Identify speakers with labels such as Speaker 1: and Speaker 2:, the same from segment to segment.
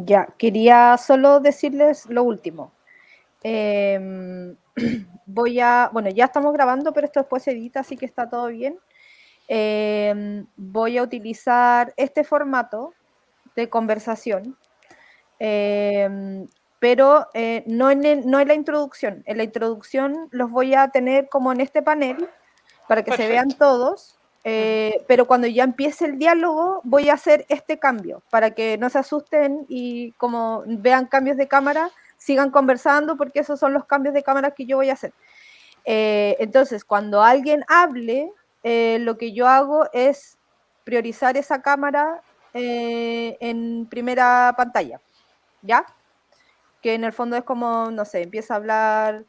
Speaker 1: Ya, quería solo decirles lo último. Eh, bueno, ya estamos grabando, pero esto después se edita, así que está todo bien. Voy a utilizar este formato de conversación, eh, pero no en la introducción. En la introducción los voy a tener como en este panel para que se vean
Speaker 2: Perfecto.
Speaker 1: todos, pero cuando ya empiece el diálogo voy a hacer este cambio para que no se asusten y como vean cambios de cámara, sigan conversando porque esos son los cambios de cámara que yo voy a hacer. Entonces, cuando alguien hable, lo que yo hago es priorizar esa cámara en primera pantalla, ¿ya? Que en el fondo es como, no sé, empieza a hablar,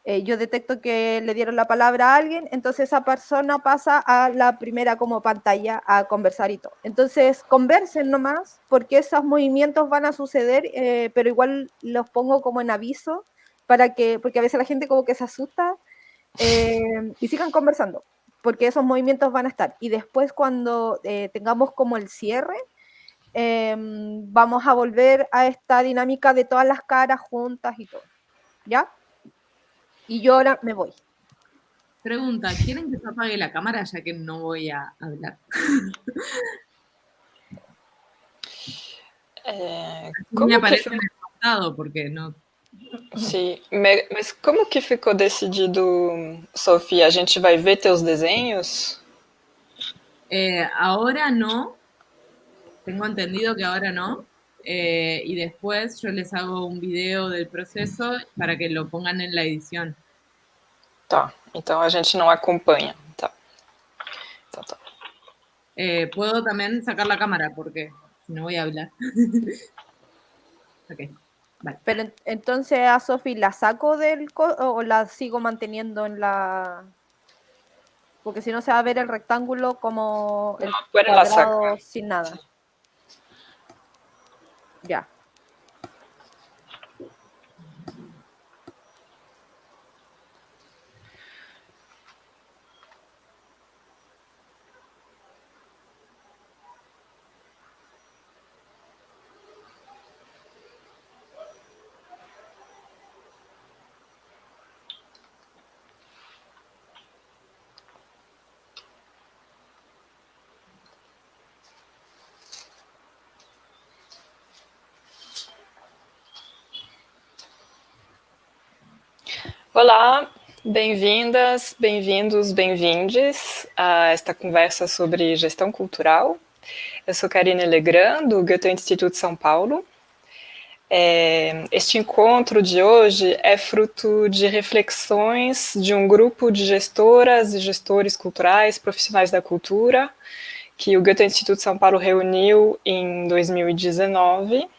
Speaker 1: yo detecto que le dieron la palabra a alguien, entonces esa persona pasa a la primera como pantalla a conversar y todo. Entonces conversen nomás, porque esos movimientos van a suceder, pero igual los pongo como en aviso, porque a veces la gente como que se asusta, y sigan conversando, porque esos movimientos van a estar. Y después cuando tengamos como el cierre, vamos a volver a esta dinámica de todas las caras juntas y todo, ¿ya? Y yo ahora me voy.
Speaker 3: Pregunta, ¿quieren que yo apague la cámara ya que no voy a hablar? Me
Speaker 2: Como que
Speaker 3: aparece en
Speaker 2: ficou,
Speaker 3: el costado porque no.
Speaker 2: sim, mas como que ficou decidido, Sofia? A gente vai ver teus desenhos?
Speaker 3: Ahora no, tengo entendido que ahora no. Y después yo les hago un video del proceso para que lo pongan en la edición.
Speaker 2: Tá, então a gente não acompanha. Tá. Então tá.
Speaker 3: Puedo también sacar la cámara porque si no voy a hablar. Ok, vale.
Speaker 1: Pero entonces a Sofi la saco o la sigo manteniendo en la. Porque si no se va a ver el rectángulo como
Speaker 2: Não,
Speaker 1: el
Speaker 2: tú eres la
Speaker 1: cuadrado
Speaker 2: saca.
Speaker 1: sin nada. Ya.
Speaker 2: Olá, bem-vindas, bem-vindos, bem-vindes a esta conversa sobre gestão cultural. Eu sou Karine Legrand, do Goethe Instituto São Paulo. Este encontro de hoje é fruto de reflexões de um grupo de gestoras e gestores culturais, profissionais da cultura, que o Goethe Instituto São Paulo reuniu em 2019,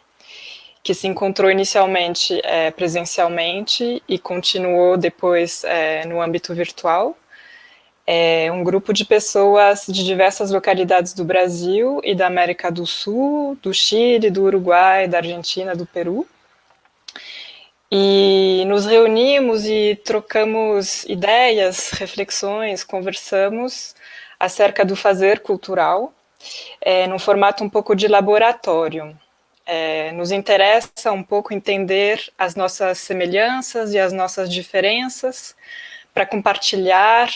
Speaker 2: que se encontrou inicialmente presencialmente e continuou depois no âmbito virtual. É um grupo de pessoas de diversas localidades do Brasil e da América do Sul, do Chile, do Uruguai, da Argentina, do Peru. E nos reunimos e trocamos ideias, reflexões, conversamos acerca do fazer cultural, num formato um pouco de laboratório. Nos interessa um pouco entender as nossas semelhanças e as nossas diferenças, para compartilhar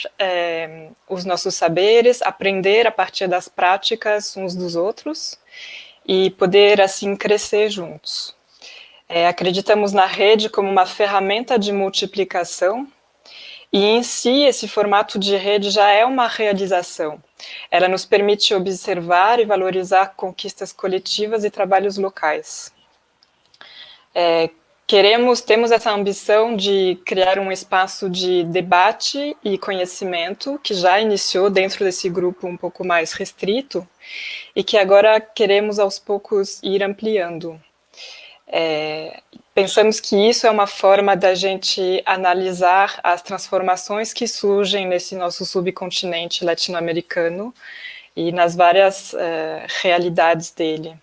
Speaker 2: os nossos saberes, aprender a partir das práticas uns dos outros e poder, assim, crescer juntos. Acreditamos na rede como uma ferramenta de multiplicação e, em si, esse formato de rede já é uma realização. Ela nos permite observar e valorizar conquistas coletivas e trabalhos locais. Temos essa ambição de criar um espaço de debate e conhecimento que já iniciou dentro desse grupo um pouco mais restrito e que agora queremos aos poucos ir ampliando. Pensamos que isso é uma forma da gente analisar as transformações que surgem nesse nosso subcontinente latino-americano e nas várias realidades dele.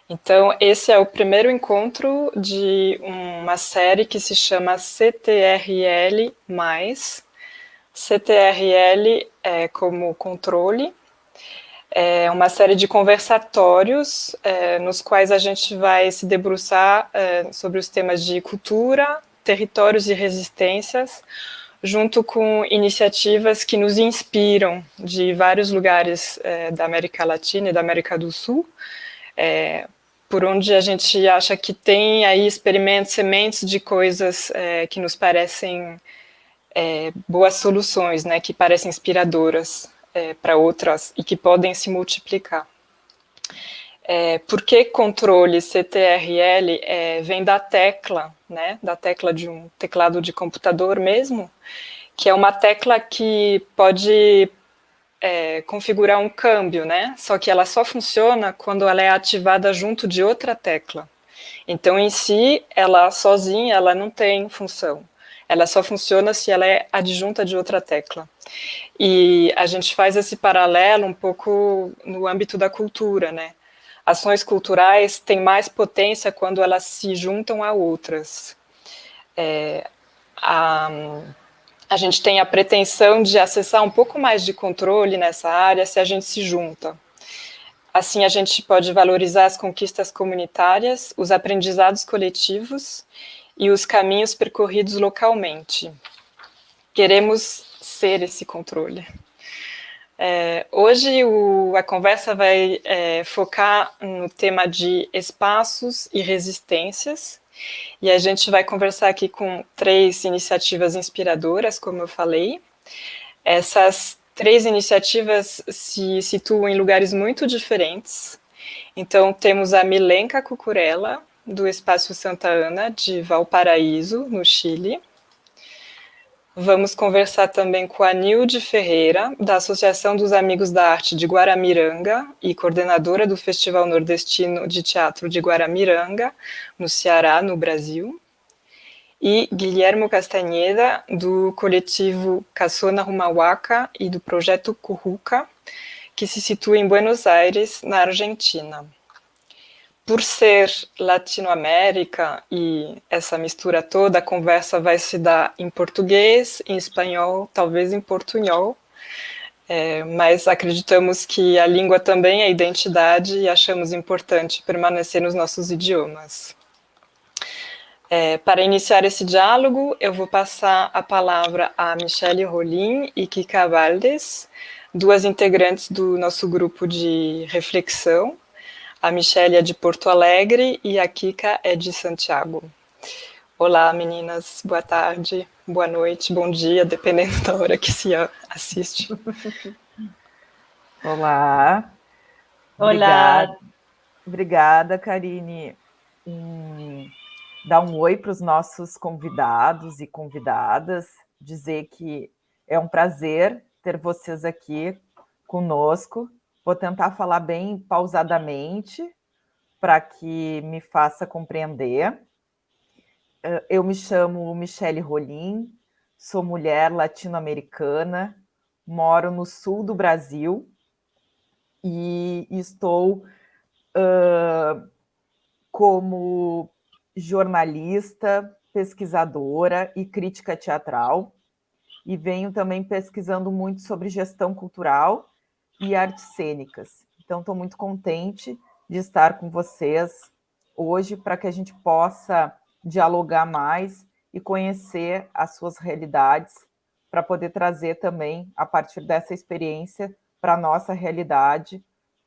Speaker 2: Então, esse é o primeiro encontro de uma série que se chama CTRL+. CTRL é como controle, É uma série de conversatórios nos quais a gente vai se debruçar sobre os temas de cultura, territórios e resistências, junto com iniciativas que nos inspiram de vários lugares da América Latina e da América do Sul, por onde a gente acha que tem aí experimentos, sementes de coisas que nos parecem boas soluções, né, que parecem inspiradoras para outras e que podem se multiplicar. Por que controle CTRL vem da tecla, né, da tecla de um teclado de computador mesmo, que é uma tecla que pode configurar um câmbio, né, só que ela só funciona quando ela é ativada junto de outra tecla. Então, em si, ela sozinha, ela não tem função. Ela só funciona se ela é adjunta de outra tecla. E a gente faz esse paralelo um pouco no âmbito da cultura, né? Ações culturais têm mais potência quando elas se juntam a outras. A gente tem a pretensão de acessar um pouco mais de controle nessa área se a gente se junta. Assim, a gente pode valorizar as conquistas comunitárias, os aprendizados coletivos e os caminhos percorridos localmente. Queremos ser esse controle. Hoje a conversa vai focar no tema de espaços e resistências, e a gente vai conversar aqui com 3 iniciativas inspiradoras, como eu falei. Essas 3 iniciativas se situam em lugares muito diferentes. Então, temos a Milenka Cucurella, do Espaço Santa Ana, de Valparaíso, no Chile. Vamos conversar também com a Nilde Ferreira, da Associação dos Amigos da Arte de Guaramiranga e coordenadora do Festival Nordestino de Teatro de Guaramiranga, no Ceará, no Brasil. E Guilhermo Castanheda, do coletivo Caçona Humawaka e do projeto Curruca, que se situa em Buenos Aires, na Argentina. Por ser Latinoamérica e essa mistura toda, a conversa vai se dar em português, em espanhol, talvez em portunhol, mas acreditamos que a língua também é identidade e achamos importante permanecer nos nossos idiomas. Para iniciar esse diálogo, eu vou passar a palavra a Michelle Rolim e Kika Valdes, 2 integrantes do nosso grupo de reflexão. A Michelle é de Porto Alegre e a Kika é de Santiago. Olá, meninas. Boa tarde, boa noite, bom dia, dependendo da hora que se assiste.
Speaker 4: Olá.
Speaker 5: Olá.
Speaker 4: Obrigada, Karine. Dar um oi para os nossos convidados e convidadas, dizer que é um prazer ter vocês aqui conosco. Vou tentar falar bem pausadamente para que me faça compreender. Eu me chamo Michelle Rolim, sou mulher latino-americana, moro no sul do Brasil e estou como jornalista, pesquisadora e crítica teatral, e venho também pesquisando muito sobre gestão cultural e artes cênicas. Então, estou muito contente de estar com vocês hoje para que a gente possa dialogar mais e conhecer as suas realidades, para poder trazer também, a partir dessa experiência, para a nossa realidade,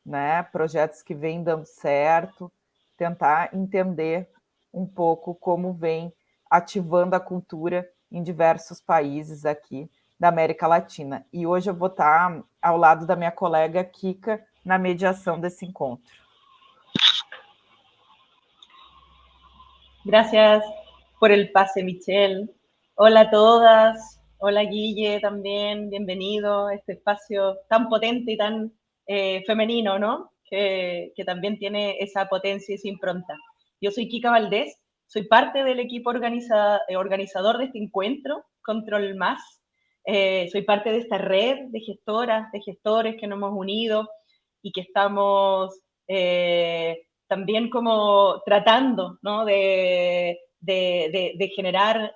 Speaker 4: né? Projetos que vêm dando certo, tentar entender um pouco como vem ativando a cultura em diversos países aqui da América Latina. E hoje eu vou estar ao lado da minha colega Kika na mediação desse encontro.
Speaker 5: Gracias por el pase, Michelle. Hola a todas. Hola, Guille, también. Bienvenido a este espacio tan potente y tan femenino, ¿no? Que también tiene esa potencia y esa impronta. Yo soy Kika Valdés, soy parte del equipo organizador de este encuentro, Control Más. Soy parte de esta red de gestoras, de gestores que nos hemos unido y que estamos también como tratando, ¿no? de generar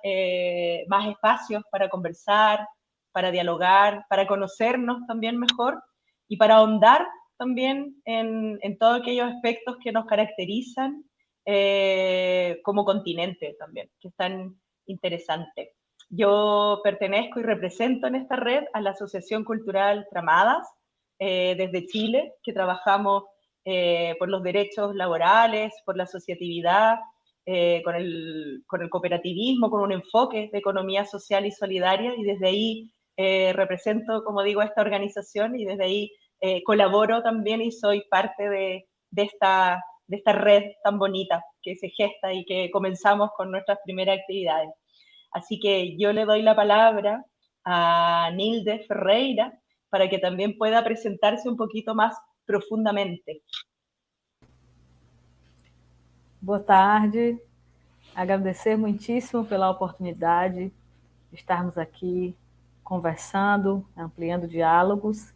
Speaker 5: más espacios para conversar, para dialogar, para conocernos también mejor y para ahondar también en todos aquellos aspectos que nos caracterizan como continente también, que es tan interesante. Yo pertenezco y represento en esta red a la Asociación Cultural Tramadas, desde Chile, que trabajamos por los derechos laborales, por la asociatividad, con el cooperativismo, con un enfoque de economía social y solidaria, y desde ahí represento, como digo, esta organización, y desde ahí colaboro también y soy parte de esta red tan bonita que se gesta y que comenzamos con nuestras primeras actividades. Así que yo le doy la palabra a Nilde Ferreira para que también pueda presentarse un poquito más profundamente.
Speaker 6: Boa tarde, agradecer muitíssimo pela oportunidade de estarmos aqui conversando, ampliando diálogos.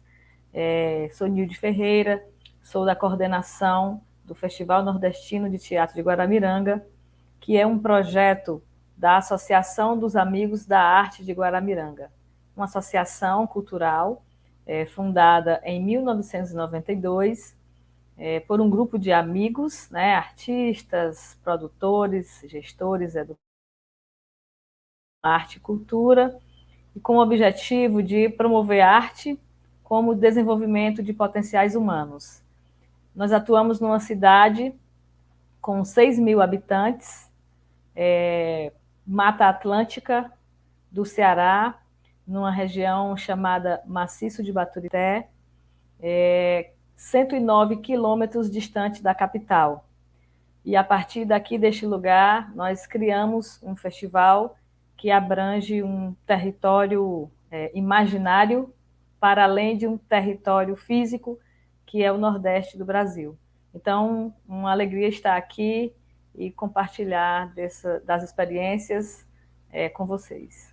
Speaker 6: Sou Nilde Ferreira, sou da coordenação do Festival Nordestino de Teatro de Guaramiranga, que é um projeto da Associação dos Amigos da Arte de Guaramiranga, uma associação cultural fundada em 1992 por um grupo de amigos, né, artistas, produtores, gestores, arte e cultura, e com o objetivo de promover arte como desenvolvimento de potenciais humanos. Nós atuamos numa cidade com 6.000 habitantes, Mata Atlântica do Ceará, numa região chamada Maciço de Baturité, 109 quilômetros distante da capital. E a partir daqui, deste lugar, nós criamos um festival que abrange um território imaginário para além de um território físico, que é o Nordeste do Brasil. Então, uma alegria estar aqui e compartilhar das experiências com vocês.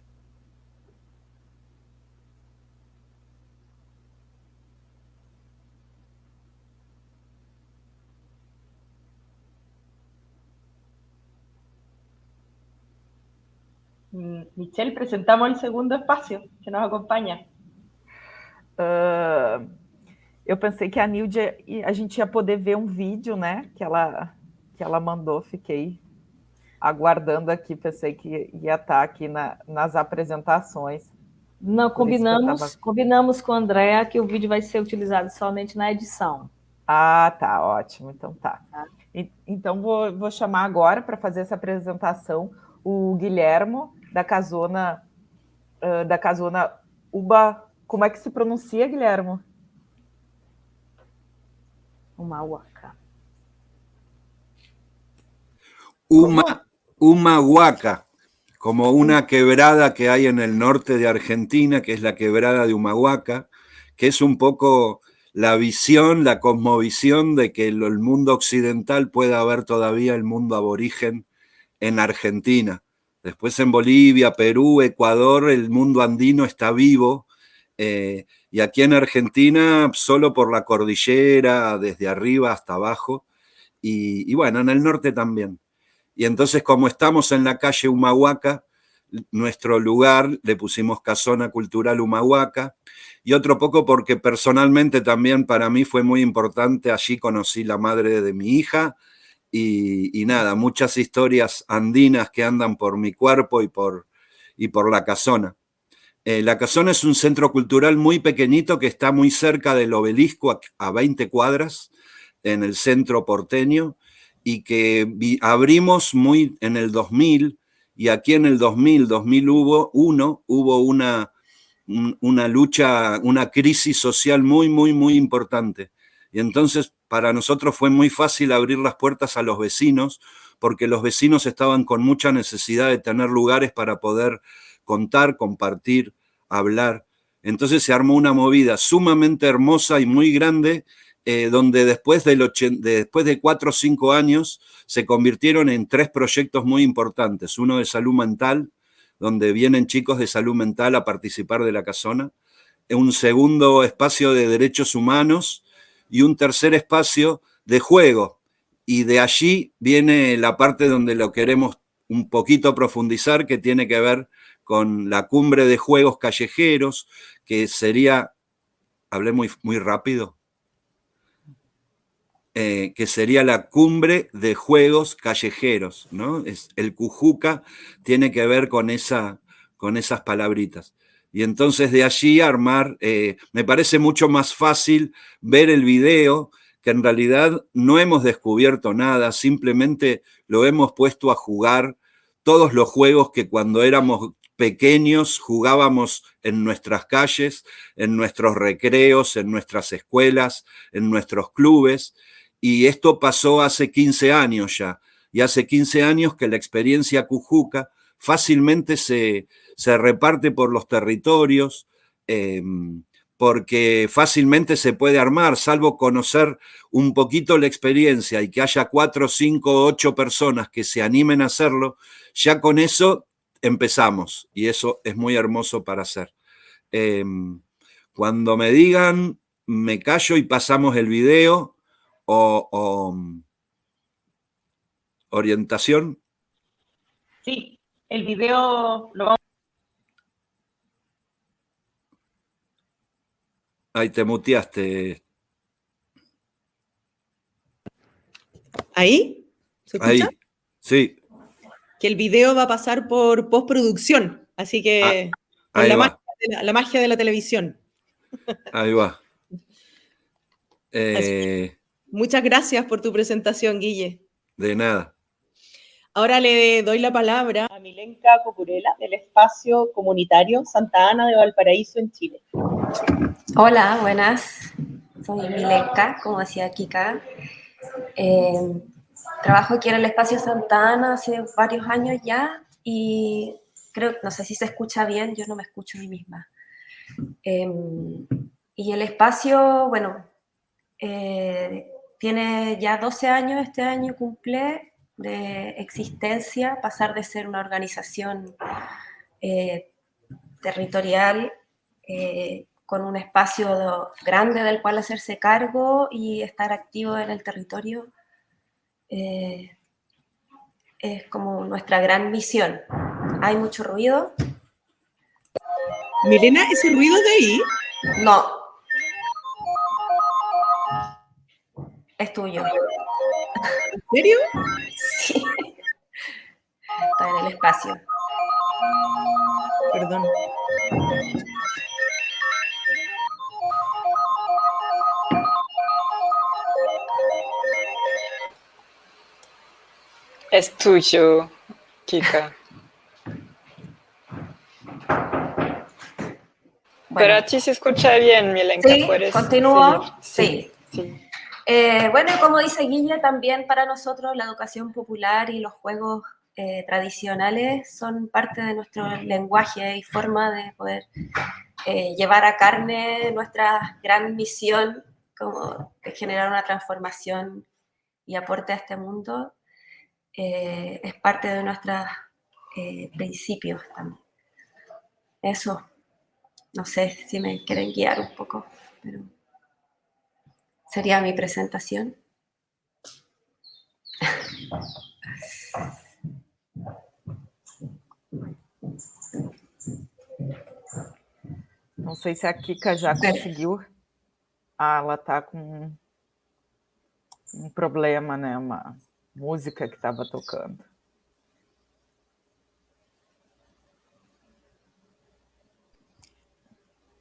Speaker 5: Michelle, presentamos el segundo espacio que nos acompaña.
Speaker 4: Eu pensei que a Nilde, a gente ia poder ver um vídeo, né, que ela mandou, fiquei aguardando aqui, pensei que ia estar aqui nas apresentações.
Speaker 6: Não, combinamos com a Andréa que o vídeo vai ser utilizado somente na edição.
Speaker 4: Ah, tá, ótimo, então tá. Então vou chamar agora para fazer essa apresentação o Guilhermo, da Casona Uba. Como é que se pronuncia, Guilhermo?
Speaker 6: Humahuaca.
Speaker 7: Humahuaca, como una quebrada que hay en el norte de Argentina, que es la quebrada de Humahuaca, que es un poco la visión, la cosmovisión de que el mundo occidental pueda ver todavía el mundo aborigen en Argentina. Después en Bolivia, Perú, Ecuador, el mundo andino está vivo, y aquí en Argentina solo por la cordillera, desde arriba hasta abajo, y bueno, en el norte también. Y entonces, como estamos en la calle Humahuaca, nuestro lugar le pusimos Casona Cultural Humahuaca, y otro poco porque personalmente también para mí fue muy importante, allí conocí la madre de mi hija, y nada, muchas historias andinas que andan por mi cuerpo y por la Casona. La Casona es un centro cultural muy pequeñito que está muy cerca del obelisco, a 20 cuadras, en el centro porteño, y que abrimos muy en el 2000, y aquí en el 2001 hubo una lucha, una crisis social muy, muy, muy importante. Y entonces para nosotros fue muy fácil abrir las puertas a los vecinos, porque los vecinos estaban con mucha necesidad de tener lugares para poder contar, compartir, hablar. Entonces se armó una movida sumamente hermosa y muy grande, donde después de 4 o 5 años se convirtieron en 3 proyectos muy importantes. Uno de salud mental, donde vienen chicos de salud mental a participar de la Casona. Un segundo espacio de derechos humanos y un tercer espacio de juego. Y de allí viene la parte donde lo queremos un poquito profundizar, que tiene que ver con la cumbre de juegos callejeros, que sería... ¿Hablé muy rápido? que sería la cumbre de juegos callejeros, ¿no? El Cujuca tiene que ver con esas palabritas. Y entonces de allí armar, me parece mucho más fácil ver el video, que en realidad no hemos descubierto nada, simplemente lo hemos puesto a jugar todos los juegos que cuando éramos pequeños jugábamos en nuestras calles, en nuestros recreos, en nuestras escuelas, en nuestros clubes. Y esto pasó hace 15 años ya. Y hace 15 años que la experiencia Cujuca fácilmente se reparte por los territorios, porque fácilmente se puede armar, salvo conocer un poquito la experiencia y que haya 4, 5, 8 personas que se animen a hacerlo, ya con eso empezamos. Y eso es muy hermoso para hacer. Cuando me digan, me callo y pasamos el video. ¿Orientación?
Speaker 5: Sí, el video lo vamos.
Speaker 7: Ahí te muteaste.
Speaker 8: ¿Ahí? ¿Se escucha?
Speaker 7: Ahí, sí.
Speaker 8: Que el video va a pasar por postproducción, así que con la magia de la televisión.
Speaker 7: Ahí va.
Speaker 8: Muchas gracias por tu presentación, Guille.
Speaker 7: De nada.
Speaker 8: Ahora le doy la palabra
Speaker 5: a Milenka Cocurela, del espacio comunitario Santa Ana de Valparaíso, en Chile.
Speaker 9: Hola, buenas. Soy Milenka, como decía Kika. Trabajo aquí en el espacio Santa Ana hace varios años ya y creo, no sé si se escucha bien, yo no me escucho a mí misma. Y el espacio, bueno, tiene ya 12 años, este año cumple de existencia, pasar de ser una organización territorial con un espacio grande del cual hacerse cargo y estar activo en el territorio, es como nuestra gran misión. Hay mucho ruido.
Speaker 8: Milena, ¿ese ruido de ahí?
Speaker 9: No. Es tuyo.
Speaker 8: ¿En serio?
Speaker 9: Sí. Está en el espacio.
Speaker 8: Perdón.
Speaker 2: Es tuyo, Kika.
Speaker 9: Bueno.
Speaker 2: Pero a ti se escucha bien, Milenka.
Speaker 9: Sí,
Speaker 2: ¿puedes
Speaker 9: ¿continúo?
Speaker 2: seguir?
Speaker 9: Sí. Bueno, como dice Guille, también para nosotros la educación popular y los juegos tradicionales son parte de nuestro lenguaje y forma de poder llevar a carne nuestra gran misión como de generar una transformación y aporte a este mundo. Es parte de nuestros principios también. Eso, no sé si me quieren guiar un poco, pero sería mi presentación.
Speaker 4: Não sei se a Kika já conseguiu. Ah, ela está com um problema, né? Uma música que estava tocando.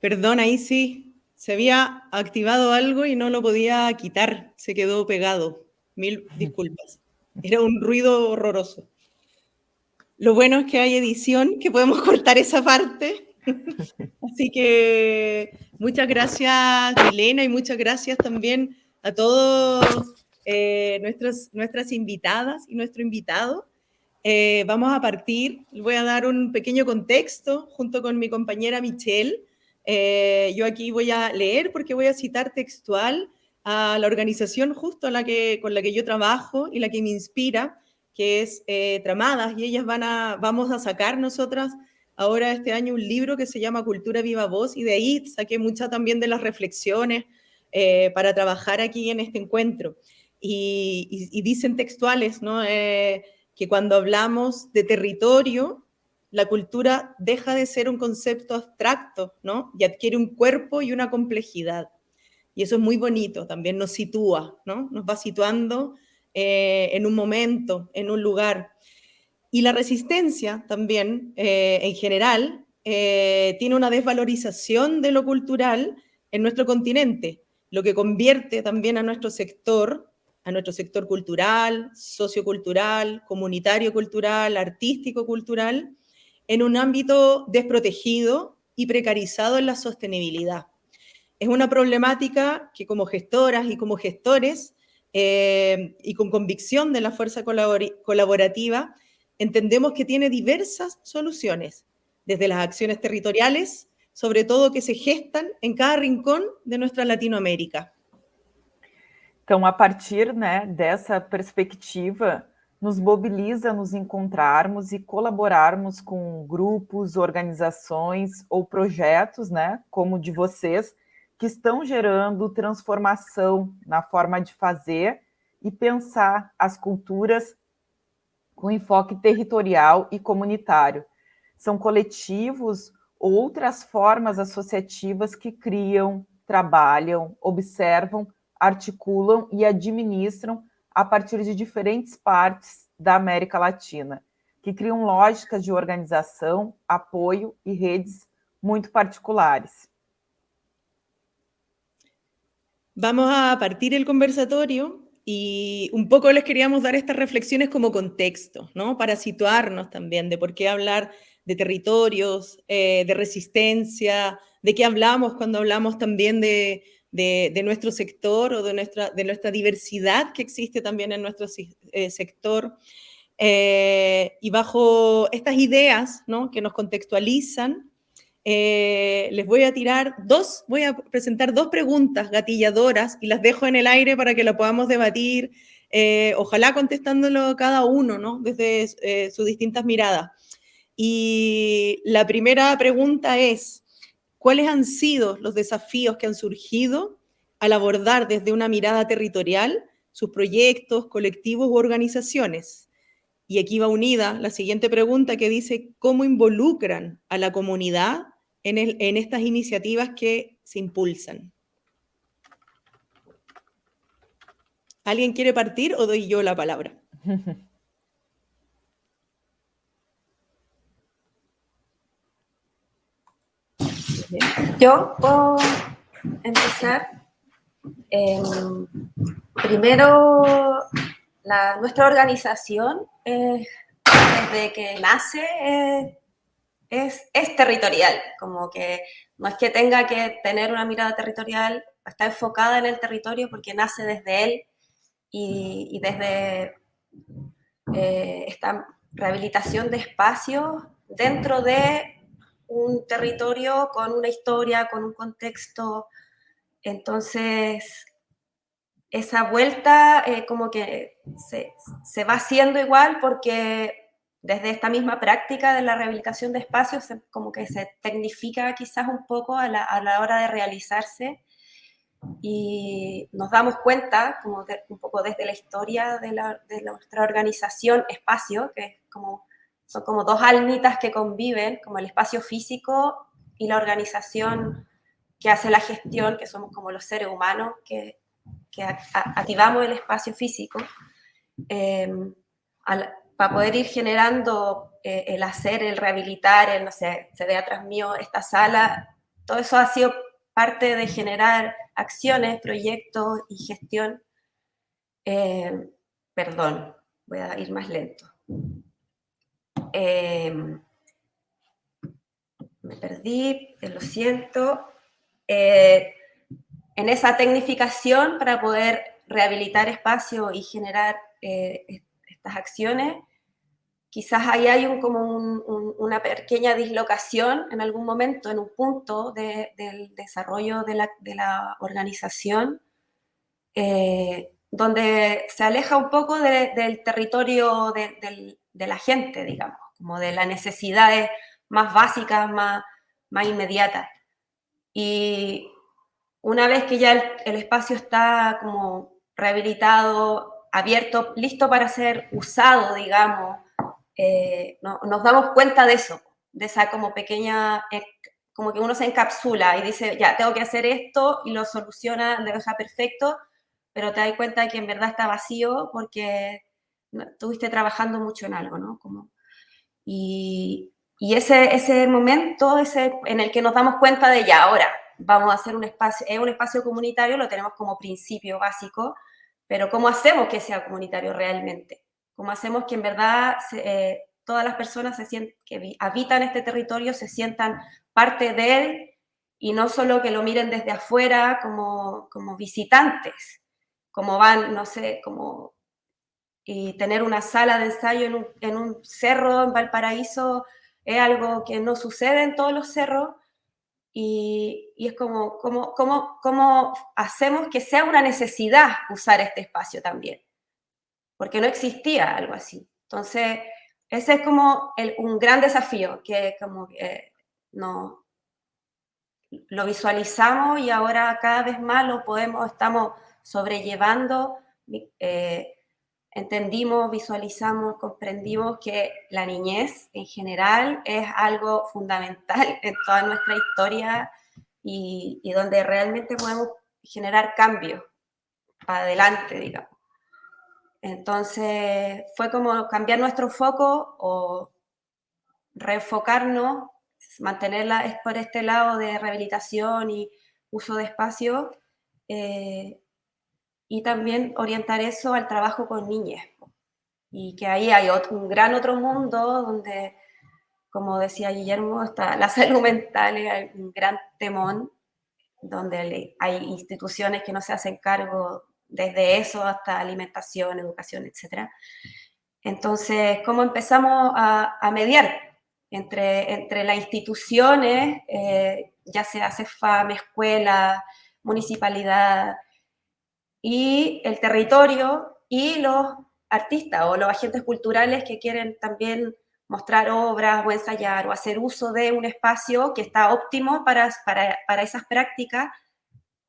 Speaker 8: Perdón, ahí sí. Se había activado algo y no lo podía quitar. Se quedó pegado. Mil disculpas. Era un ruido horroroso. Lo bueno es que hay edición, que podemos cortar esa parte. Así que muchas gracias, Milena, y muchas gracias también a todos nuestras invitadas y nuestro invitado. Vamos a partir. Voy a dar un pequeño contexto junto con mi compañera Michelle. Yo aquí voy a leer porque voy a citar textual a la organización justo con la que yo trabajo y la que me inspira, que es Tramadas, y ellas vamos a sacar nosotras ahora este año un libro que se llama Cultura Viva Voz, y de ahí saqué muchas también de las reflexiones para trabajar aquí en este encuentro. Y dicen textuales, ¿no? Que cuando hablamos de territorio, la cultura deja de ser un concepto abstracto, ¿no? Y adquiere un cuerpo y una complejidad. Y eso es muy bonito, también nos sitúa, ¿no? Nos va situando en un momento, en un lugar. Y la resistencia también, en general, tiene una desvalorización de lo cultural en nuestro continente, lo que convierte también a nuestro sector cultural, sociocultural, comunitario cultural, artístico cultural, en un ámbito desprotegido y precarizado en la sostenibilidad. Es una problemática que como gestoras y como gestores y con convicción de la fuerza colaborativa, entendemos que tiene diversas soluciones, desde las acciones territoriales, sobre todo que se gestan em cada rincão de nossa Latinoamérica.
Speaker 4: Então, a partir, né, dessa perspectiva, nos mobiliza a nos encontrarmos e colaborarmos com grupos, organizações ou projetos, né, como o de vocês, que estão gerando transformação na forma de fazer e pensar as culturas com enfoque territorial e comunitário. São coletivos ou outras formas associativas que criam, trabalham, observam, articulam e administram a partir de diferentes partes da América Latina, que criam lógicas de organização, apoio e redes muito particulares.
Speaker 8: Vamos a partir el conversatorio y un poco les queríamos dar estas reflexiones como contexto, ¿no? Para situarnos también de por qué hablar de territorios, de resistencia, de qué hablamos cuando hablamos también de nuestro sector o de nuestra diversidad que existe también en nuestro sector. Y bajo estas ideas, ¿no? Que nos contextualizan, les voy a presentar dos preguntas gatilladoras y las dejo en el aire para que lo podamos debatir, ojalá contestándolo cada uno, ¿no? Desde sus distintas miradas. Y la primera pregunta es, ¿cuáles han sido los desafíos que han surgido al abordar desde una mirada territorial sus proyectos, colectivos u organizaciones? Y aquí va unida la siguiente pregunta que dice, ¿cómo involucran a la comunidad en estas iniciativas que se impulsan? ¿Alguien quiere partir o doy yo la palabra?
Speaker 9: Yo puedo empezar. Primero, nuestra organización, desde que nace, es territorial, como que no es que tenga que tener una mirada territorial, está enfocada en el territorio porque nace desde él y desde esta rehabilitación de espacios dentro de un territorio con una historia, con un contexto. Entonces, esa vuelta como que se va haciendo igual porque desde esta misma práctica de la rehabilitación de espacios como que se tecnifica quizás un poco a la hora de realizarse y nos damos cuenta, como un poco desde la historia de nuestra organización, espacio, que son como dos almitas que conviven, como el espacio físico y la organización que hace la gestión, que somos como los seres humanos que activamos el espacio físico, para poder ir generando el hacer, el rehabilitar, no sé, se ve atrás mío esta sala, todo eso ha sido parte de generar acciones, proyectos y gestión. Perdón, voy a ir más lento. Me perdí, lo siento. En esa tecnificación para poder rehabilitar espacio y generar estas acciones, quizás ahí hay una pequeña dislocación en algún momento, en un punto del desarrollo de la organización, donde se aleja un poco del territorio de la gente, digamos, como de las necesidades más básicas, más inmediatas. Y una vez que ya el espacio está como rehabilitado, abierto, listo para ser usado, digamos, nos damos cuenta de eso, de esa como pequeña como que uno se encapsula y dice, ya, tengo que hacer esto, y lo soluciona, lo deja perfecto, pero te das cuenta que en verdad está vacío porque estuviste trabajando mucho en algo, ¿no? Y ese momento en el que nos damos cuenta de ya, ahora vamos a hacer un espacio, es un espacio comunitario, lo tenemos como principio básico, pero ¿cómo hacemos que sea comunitario realmente? ¿Cómo hacemos que en verdad todas las personas que habitan este territorio se sientan parte de él y no solo que lo miren desde afuera como visitantes, como van, no sé, y tener una sala de ensayo en un cerro en Valparaíso es algo que no sucede en todos los cerros, y es cómo hacemos que sea una necesidad usar este espacio también, porque no existía algo así. Entonces, ese es como un gran desafío que no, lo visualizamos y ahora cada vez más estamos sobrellevando. Entendimos, visualizamos, comprendimos que la niñez en general es algo fundamental en toda nuestra historia y donde realmente podemos generar cambios para adelante, digamos. Entonces fue como cambiar nuestro foco o reenfocarnos, mantenerla es por este lado de rehabilitación y uso de espacio, y también orientar eso al trabajo con niñas. Y que ahí hay un gran otro mundo donde, como decía Guillermo, está la salud mental, es un gran temón, donde hay instituciones que no se hacen cargo desde eso hasta alimentación, educación, etc. Entonces, ¿cómo empezamos a mediar entre las instituciones, ya sea CEFAM, escuela, municipalidad, y el territorio y los artistas o los agentes culturales que quieren también mostrar obras o ensayar o hacer uso de un espacio que está óptimo para esas prácticas,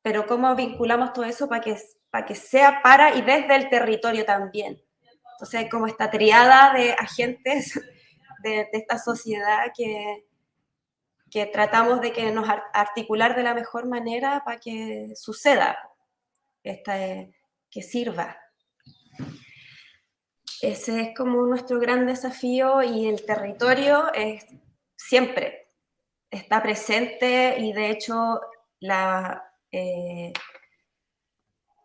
Speaker 9: pero cómo vinculamos todo eso para que sea para y desde el territorio también? Entonces hay como esta triada de agentes de esta sociedad que tratamos de que nos articular de la mejor manera para que suceda, que sirva. Ese es como nuestro gran desafío, y el territorio siempre está presente, y de hecho la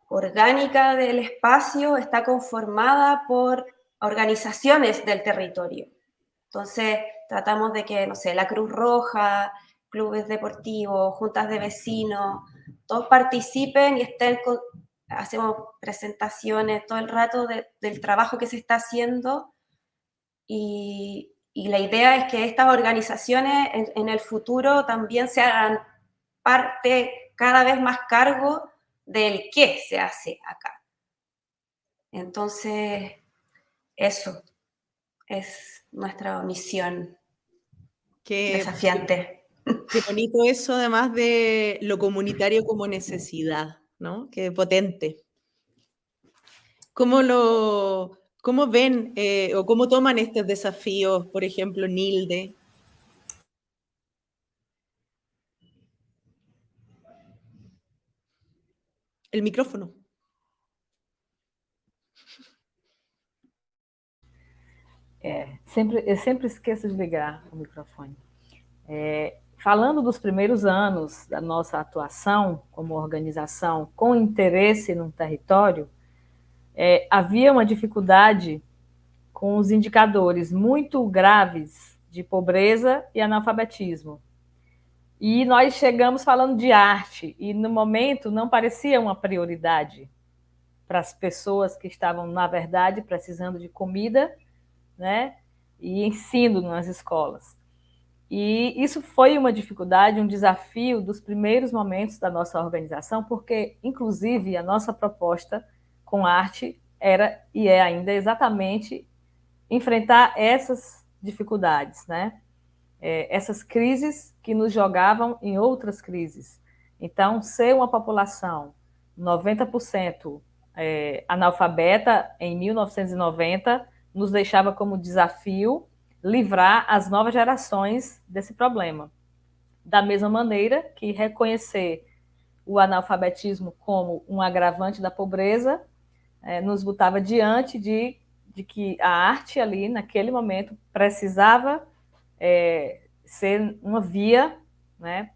Speaker 9: orgánica del espacio está conformada por organizaciones del territorio. Entonces tratamos de que, no sé, la Cruz Roja, clubes deportivos, juntas de vecinos, todos participen y hacemos presentaciones todo el rato del trabajo que se está haciendo, y la idea es que estas organizaciones en el futuro también se hagan parte, cada vez más cargo del qué se hace acá. Entonces, eso es nuestra misión desafiante.
Speaker 8: Qué bonito eso, además de lo comunitario como necesidad, ¿no? Qué potente. ¿Cómo ven o cómo toman estos desafíos, por ejemplo, Nilde? El micrófono.
Speaker 6: Eu sempre esqueço de ligar o microfone. Falando dos primeiros anos da nossa atuação como organização com interesse no território, havia uma dificuldade com os indicadores muito graves de pobreza e analfabetismo. E nós chegamos falando de arte, e no momento não parecia uma prioridade para as pessoas que estavam, na verdade, precisando de comida, né, e ensino nas escolas. E isso foi uma dificuldade, um desafio dos primeiros momentos da nossa organização, porque, inclusive, a nossa proposta com arte era e é ainda exatamente enfrentar essas dificuldades, né? Essas crises que nos jogavam em outras crises. Então, ser uma população 90% analfabeta em 1990 nos deixava como desafio livrar as novas gerações desse problema. Da mesma maneira que reconhecer o analfabetismo como um agravante da pobreza nos botava diante de que a arte ali, naquele momento, precisava ser uma via, né,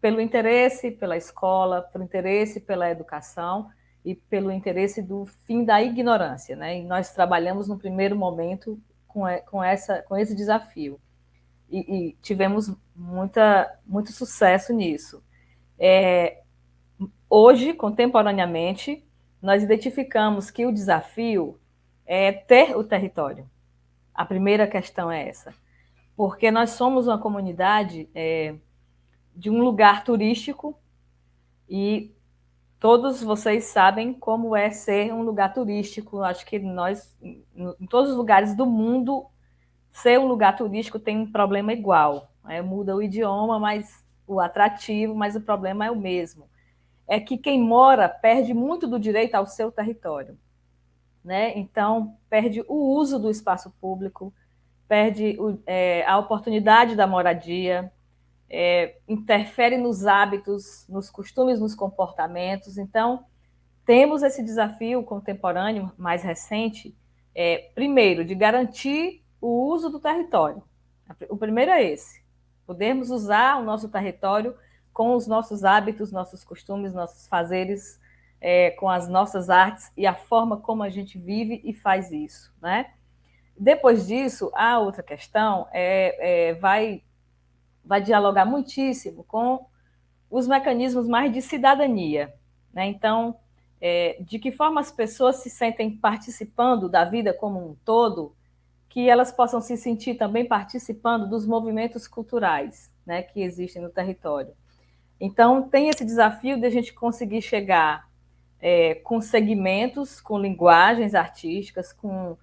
Speaker 6: pelo interesse pela escola, pelo interesse pela educação e pelo interesse do fim da ignorância, né? E nós trabalhamos no primeiro momento com esse desafio e tivemos muito sucesso nisso. Hoje, contemporaneamente, nós identificamos que o desafio é ter o território. A primeira questão é essa, porque nós somos uma comunidade de um lugar turístico e todos vocês sabem como é ser um lugar turístico. Acho que nós, em todos os lugares do mundo, ser um lugar turístico tem um problema igual. Muda o idioma, mas o atrativo, mas o problema é o mesmo. É que quem mora perde muito do direito ao seu território, né? Então, perde o uso do espaço público, perde a oportunidade da moradia, interfere nos hábitos, nos costumes, nos comportamentos. Então, temos esse desafio contemporâneo, mais recente, primeiro, de garantir o uso do território. O primeiro é esse, podermos usar o nosso território com os nossos hábitos, nossos costumes, nossos fazeres, com as nossas artes e a forma como a gente vive e faz isso, né? Depois disso, a outra questão vai dialogar muitíssimo com os mecanismos mais de cidadania, né? Então, de que forma as pessoas se sentem participando da vida como um todo, que elas possam se sentir também participando dos movimentos culturais, né, que existem no território. Então, tem esse desafio de a gente conseguir chegar com segmentos, com linguagens artísticas, com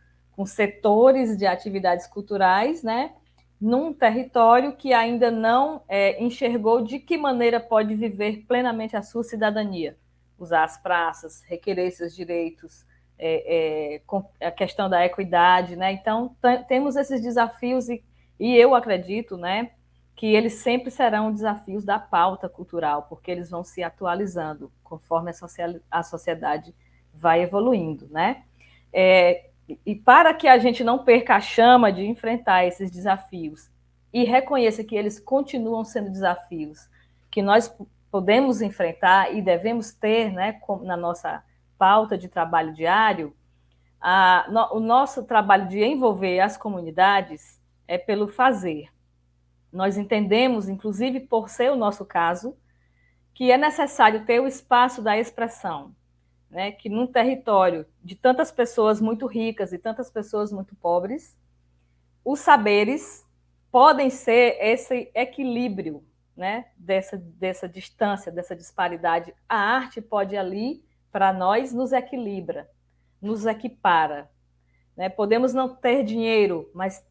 Speaker 6: setores de atividades culturais, né, num território que ainda não enxergou de que maneira pode viver plenamente a sua cidadania, usar as praças, requerer seus direitos, com a questão da equidade, né? Então, temos esses desafios e eu acredito, né, que eles sempre serão desafios da pauta cultural, porque eles vão se atualizando conforme a sociedade vai evoluindo, né? E para que a gente não perca a chama de enfrentar esses desafios e reconheça que eles continuam sendo desafios que nós podemos enfrentar e devemos ter, né, na nossa pauta de trabalho diário, o nosso trabalho de envolver as comunidades é pelo fazer. Nós entendemos, inclusive por ser o nosso caso, que é necessário ter o espaço da expressão, né, que num território de tantas pessoas muito ricas e tantas pessoas muito pobres, os saberes podem ser esse equilíbrio, né, dessa distância, dessa disparidade. A arte pode ali, para nós, nos equilibra, nos equipara, né? Podemos não ter dinheiro, mas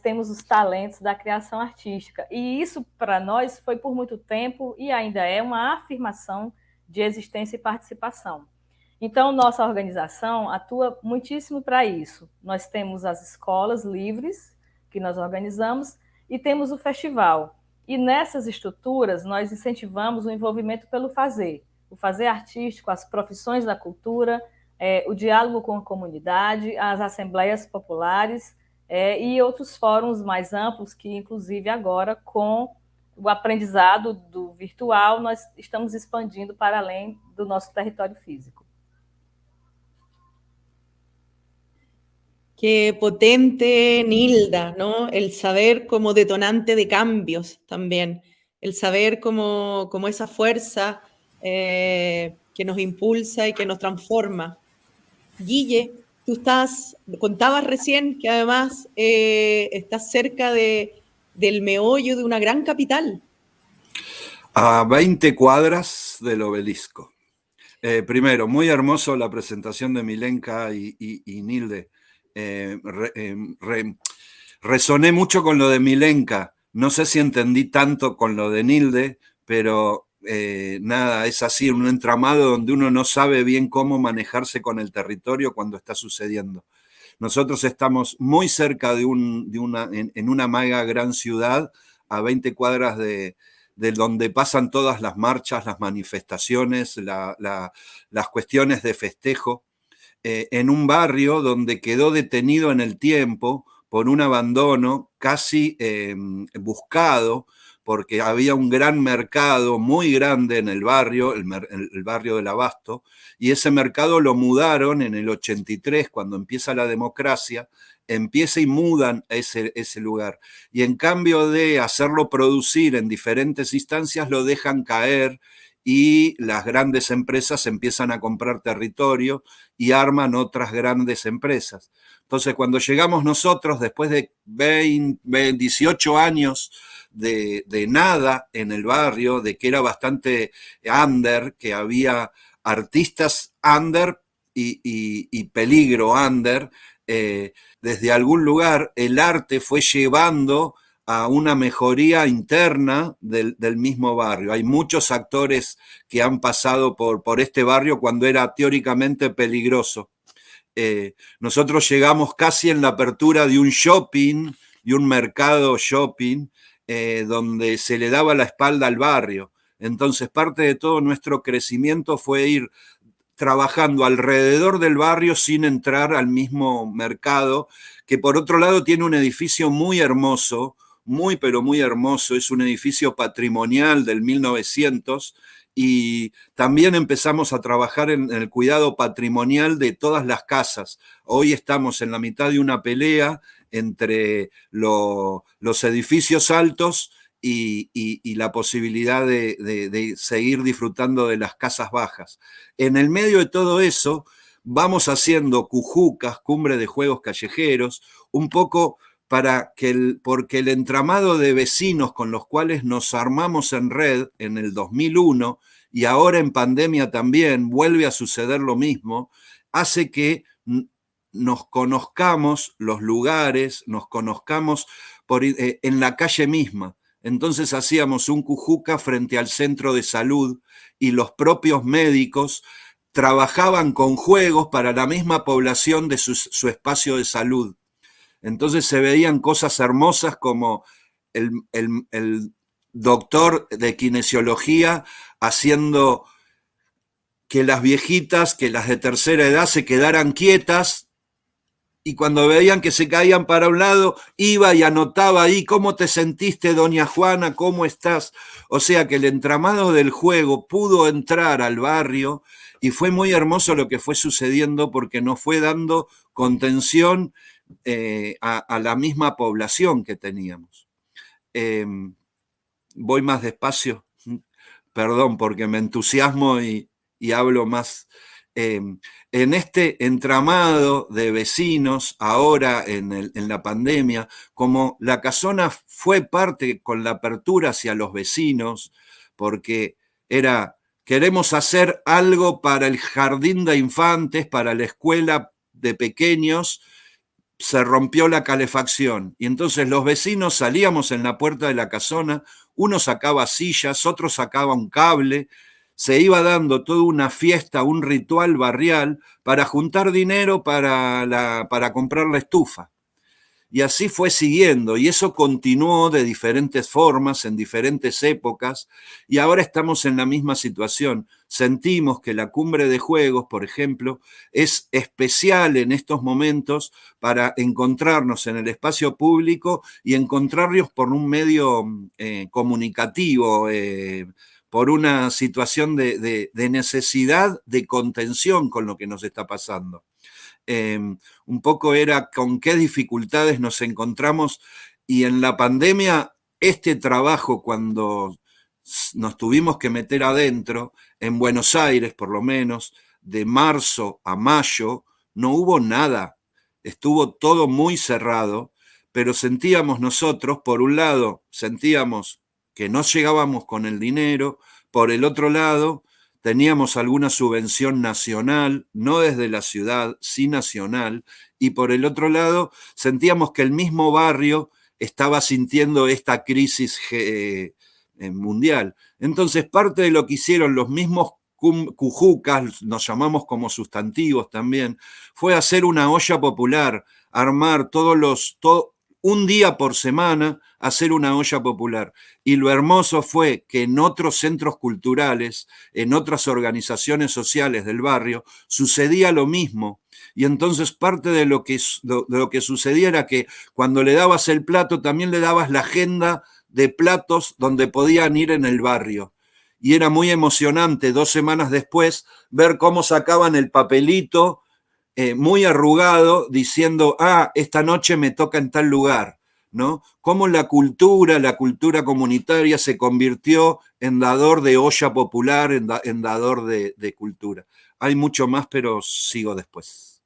Speaker 6: temos os talentos da criação artística. E isso, para nós, foi por muito tempo e ainda é uma afirmação de existência e participação. Então, nossa organização atua muitíssimo para isso. Nós temos as escolas livres, que nós organizamos, e temos o festival. E nessas estruturas, nós incentivamos o envolvimento pelo fazer. O fazer artístico, as profissões da cultura, o diálogo com a comunidade, as assembleias populares e outros fóruns mais amplos que, inclusive, agora, com o aprendizado do virtual, nós estamos expandindo para além do nosso território físico.
Speaker 8: Qué potente, Nilda, ¿no? El saber como detonante de cambios también, el saber como esa fuerza que nos impulsa y que nos transforma. Guille, tú contabas recién que además estás cerca del meollo de una gran capital.
Speaker 7: A 20 cuadras del obelisco. Primero, muy hermoso la presentación de Milenka y Nilde. Resoné mucho con lo de Milenka. No sé si entendí tanto con lo de Nilde, pero nada, es así, un entramado donde uno no sabe bien cómo manejarse con el territorio cuando está sucediendo. Nosotros estamos muy cerca en una mega gran ciudad, a 20 cuadras de donde pasan todas las marchas, las manifestaciones, las cuestiones de festejo, en un barrio donde quedó detenido en el tiempo por un abandono casi buscado, porque había un gran mercado muy grande en el barrio, el barrio del Abasto, y ese mercado lo mudaron en el 83, cuando empieza la democracia, empieza y mudan ese lugar. Y en cambio de hacerlo producir en diferentes instancias, lo dejan caer y las grandes empresas empiezan a comprar territorio y arman otras grandes empresas. Entonces, cuando llegamos nosotros, después de 18 años de nada en el barrio, de que era bastante under, que había artistas under y peligro under, desde algún lugar el arte fue llevando a una mejoría interna del mismo barrio. Hay muchos actores que han pasado por este barrio cuando era teóricamente peligroso. Nosotros llegamos casi en la apertura de un shopping, de un mercado shopping, donde se le daba la espalda al barrio. Entonces, parte de todo nuestro crecimiento fue ir trabajando alrededor del barrio sin entrar al mismo mercado, que por otro lado tiene un edificio muy hermoso, muy pero muy hermoso, es un edificio patrimonial del 1900, y también empezamos a trabajar en el cuidado patrimonial de todas las casas. Hoy estamos en la mitad de una pelea entre los edificios altos y la posibilidad de seguir disfrutando de las casas bajas. En el medio de todo eso, vamos haciendo cujucas, cumbre de juegos callejeros, un poco porque el entramado de vecinos con los cuales nos armamos en red en el 2001 y ahora en pandemia también vuelve a suceder lo mismo, hace que nos conozcamos los lugares, nos conozcamos en la calle misma. Entonces hacíamos un cujuca frente al centro de salud y los propios médicos trabajaban con juegos para la misma población de su espacio de salud. Entonces se veían cosas hermosas como el doctor de kinesiología haciendo que las viejitas, que las de tercera edad se quedaran quietas, y cuando veían que se caían para un lado, iba y anotaba ahí, ¿cómo te sentiste, doña Juana? ¿Cómo estás? O sea que el entramado del juego pudo entrar al barrio y fue muy hermoso lo que fue sucediendo porque nos fue dando contención a la misma población que teníamos. Voy más despacio, perdón, porque me entusiasmo y hablo más. En este entramado de vecinos, ahora en la pandemia, como la casona fue parte con la apertura hacia los vecinos, porque queremos hacer algo para el jardín de infantes, para la escuela de pequeños, se rompió la calefacción y entonces los vecinos salíamos en la puerta de la casona, uno sacaba sillas, otro sacaba un cable, se iba dando toda una fiesta, un ritual barrial para juntar dinero para comprar la estufa. Y así fue siguiendo, y eso continuó de diferentes formas, en diferentes épocas, y ahora estamos en la misma situación. Sentimos que la cumbre de juegos, por ejemplo, es especial en estos momentos para encontrarnos en el espacio público y encontrarnos por un medio comunicativo, por una situación de necesidad de contención con lo que nos está pasando. Un poco era con qué dificultades nos encontramos, y en la pandemia este trabajo, cuando nos tuvimos que meter adentro, en Buenos Aires por lo menos, de marzo a mayo, no hubo nada, estuvo todo muy cerrado, pero sentíamos nosotros, por un lado, sentíamos que no llegábamos con el dinero, por el otro lado, teníamos alguna subvención nacional, no desde la ciudad, sí nacional, y por el otro lado sentíamos que el mismo barrio estaba sintiendo esta crisis mundial. Entonces parte de lo que hicieron los mismos cujucas, nos llamamos como sustantivos también, fue hacer una olla popular, armar un día por semana hacer una olla popular. Y lo hermoso fue que en otros centros culturales, en otras organizaciones sociales del barrio, sucedía lo mismo. Y entonces parte de lo que sucedía era que cuando le dabas el plato, también le dabas la agenda de platos donde podían ir en el barrio. Y era muy emocionante 2 semanas después ver cómo sacaban el papelito muy arrugado diciendo, esta noche me toca en tal lugar, ¿no? Cómo la cultura comunitaria se convirtió en dador de olla popular, en dador de cultura. Hay mucho más, pero sigo después.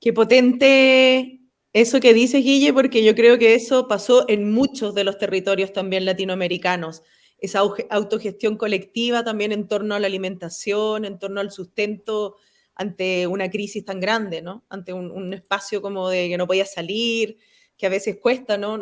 Speaker 8: Qué potente eso que dices, Guille, porque yo creo que eso pasó en muchos de los territorios también latinoamericanos. Esa autogestión colectiva también en torno a la alimentación, en torno al sustento ante una crisis tan grande, ¿no? Ante un espacio como de que no podía salir, que a veces cuesta, ¿no?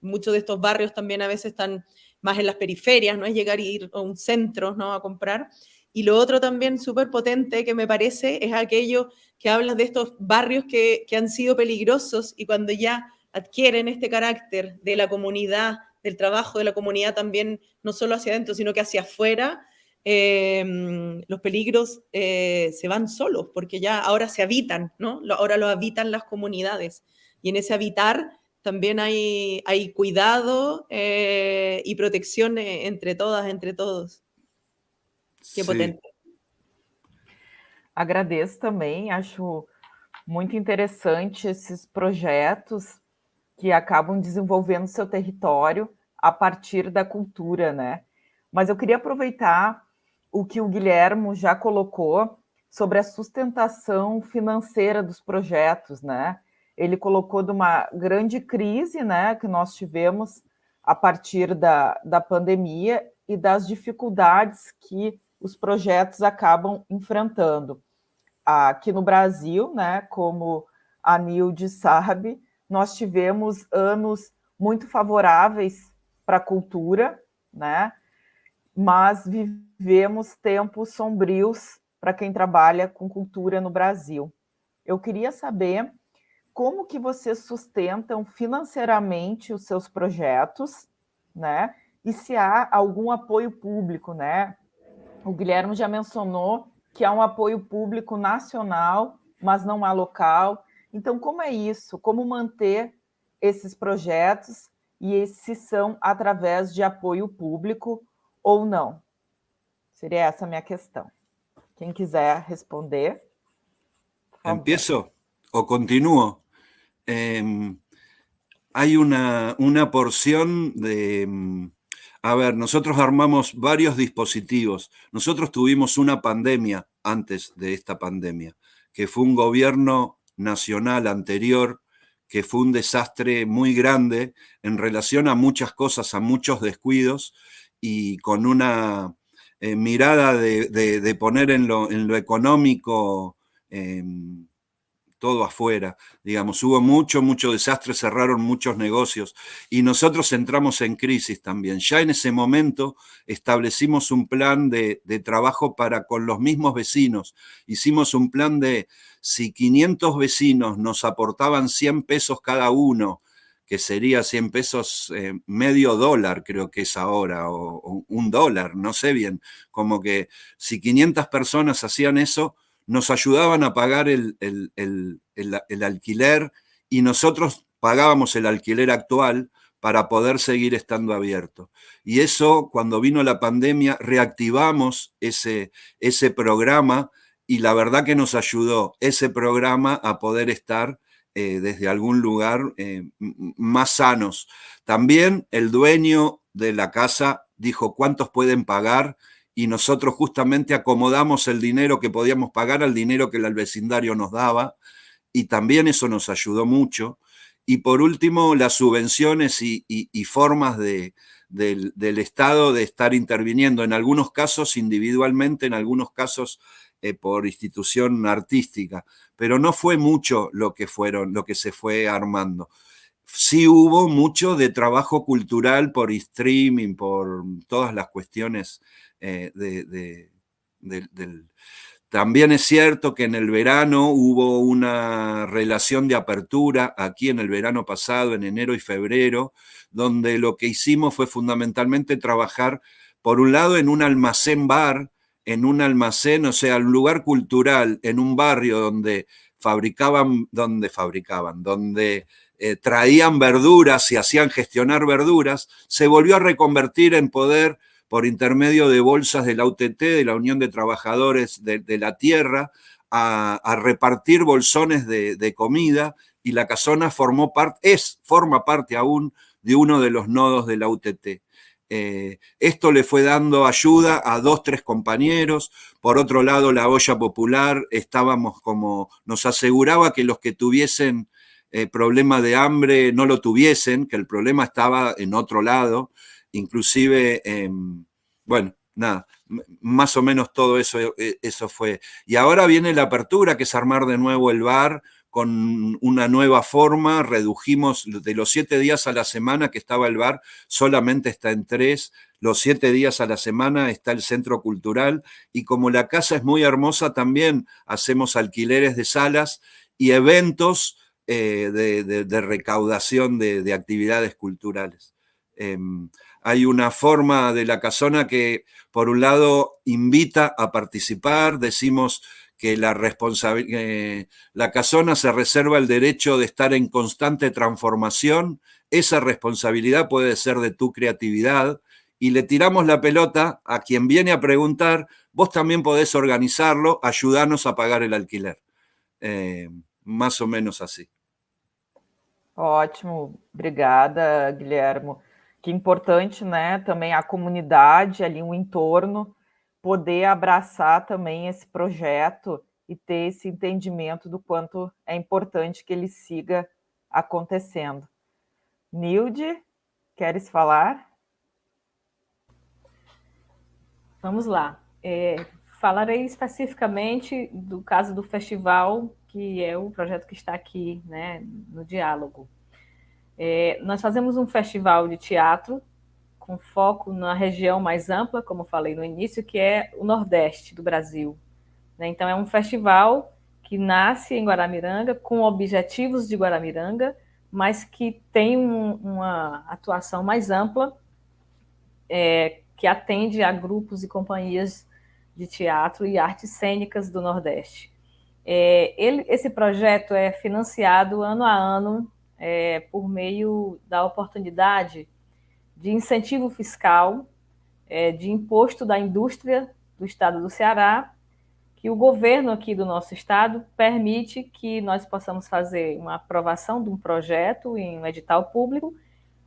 Speaker 8: Muchos de estos barrios también a veces están más en las periferias, no es llegar y ir a un centro, ¿no? A comprar. Y lo otro también súper potente que me parece es aquello que hablas de estos barrios que han sido peligrosos y cuando ya adquieren este carácter de la comunidad, del trabajo de la comunidad también, no solo hacia adentro, sino que hacia afuera, los peligros se van solos, porque ya ahora se habitan, ¿no? Ahora lo habitan las comunidades. Y en ese habitar también hay cuidado y protección entre todas, entre todos. Que potente.
Speaker 4: Agradeço também, acho muito interessante esses projetos que acabam desenvolvendo seu território a partir da cultura, né? Mas eu queria aproveitar o que o Guilhermo já colocou sobre a sustentação financeira dos projetos, né? Ele colocou de uma grande crise, né, que nós tivemos a partir da pandemia e das dificuldades que os projetos acabam enfrentando. Aqui no Brasil, né, como a Nilde sabe, nós tivemos anos muito favoráveis para a cultura, né, mas vivemos tempos sombrios para quem trabalha com cultura no Brasil. Eu queria saber como que vocês sustentam financeiramente os seus projetos, né, e se há algum apoio público, né? O Guilherme já mencionou que há um apoio público nacional, mas não há local. Então, como é isso? Como manter esses projetos e se são através de apoio público ou não? Seria essa a minha questão. Quem quiser responder.
Speaker 7: ¿Empiezo o continúo? Hay una porción de... A ver, nosotros armamos varios dispositivos. Nosotros tuvimos una pandemia antes de esta pandemia, que fue un gobierno nacional anterior, que fue un desastre muy grande en relación a muchas cosas, a muchos descuidos, y con una mirada de poner en lo económico todo afuera, digamos, hubo mucho desastre, cerraron muchos negocios y nosotros entramos en crisis también. Ya en ese momento establecimos un plan de trabajo con los mismos vecinos. Hicimos un plan de si 500 vecinos nos aportaban 100 pesos cada uno, que sería 100 pesos, medio dólar creo que es ahora, o $1, no sé bien, como que si 500 personas hacían eso, nos ayudaban a pagar el alquiler y nosotros pagábamos el alquiler actual para poder seguir estando abierto. Y eso, cuando vino la pandemia, reactivamos ese programa y la verdad que nos ayudó ese programa a poder estar desde algún lugar más sanos. También el dueño de la casa dijo cuántos pueden pagar y nosotros justamente acomodamos el dinero que podíamos pagar al dinero que el vecindario nos daba y también eso nos ayudó mucho. Y por último, las subvenciones y formas del Estado de estar interviniendo, en algunos casos individualmente, en algunos casos por institución artística, pero no fue mucho lo que se fue armando. Sí hubo mucho de trabajo cultural por streaming, por todas las cuestiones También es cierto que en el verano hubo una relación de apertura, aquí en el verano pasado, en enero y febrero, donde lo que hicimos fue fundamentalmente trabajar, por un lado, en un almacén bar, en un almacén, o sea, un lugar cultural, en un barrio donde traían verduras y hacían gestionar verduras, se volvió a reconvertir en poder, por intermedio de bolsas de la UTT, de la Unión de Trabajadores de la Tierra, a repartir bolsones de comida, y la casona forma parte aún de uno de los nodos de la UTT. Esto le fue dando ayuda a 2, 3 compañeros. Por otro lado, la olla popular, nos aseguraba que los que tuviesen problema de hambre no lo tuviesen, que el problema estaba en otro lado, inclusive, bueno, nada, más o menos todo eso fue. Y ahora viene la apertura, que es armar de nuevo el bar con una nueva forma. Redujimos de los 7 días a la semana que estaba el bar, solamente está en 3. Los 7 días a la semana está el centro cultural, y como la casa es muy hermosa, también hacemos alquileres de salas y eventos de recaudación de actividades culturales. Hay una forma de la casona que, por un lado, invita a participar. Decimos que la casona se reserva el derecho de estar en constante transformación. Esa responsabilidad puede ser de tu creatividad, y le tiramos la pelota a quien viene a preguntar: vos también podés organizarlo, ayudarnos a pagar el alquiler. Más o menos así.
Speaker 4: Ótimo, obrigada, Guilhermo. Que importante, né? Também a comunidade ali, o entorno, poder abraçar também esse projeto e ter esse entendimento do quanto é importante que ele siga acontecendo. Nilde, queres falar?
Speaker 6: Vamos lá. Falarei especificamente do caso do festival, que é o projeto que está aqui, né, no Diálogo. Nós fazemos um festival de teatro com foco na região mais ampla, como falei no início, que é o Nordeste do Brasil. Então, é um festival que nasce em Guaramiranga, com objetivos de Guaramiranga, mas que tem uma atuação mais ampla, que atende a grupos e companhias de teatro e artes cênicas do Nordeste. Esse projeto é financiado ano a ano por meio da oportunidade de incentivo fiscal, de imposto da indústria do estado do Ceará, que o governo aqui do nosso estado permite que nós possamos fazer uma aprovação de um projeto em um edital público,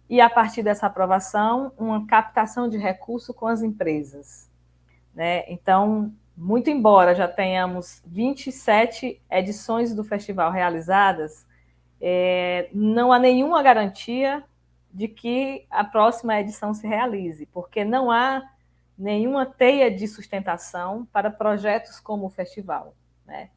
Speaker 6: e, a partir dessa aprovação, uma captação de recurso com as empresas, né? Então, muito embora já tenhamos 27 edições do festival realizadas, não há nenhuma garantia de que a próxima edição se realize, porque não há nenhuma teia de sustentação para projetos como o festival, né?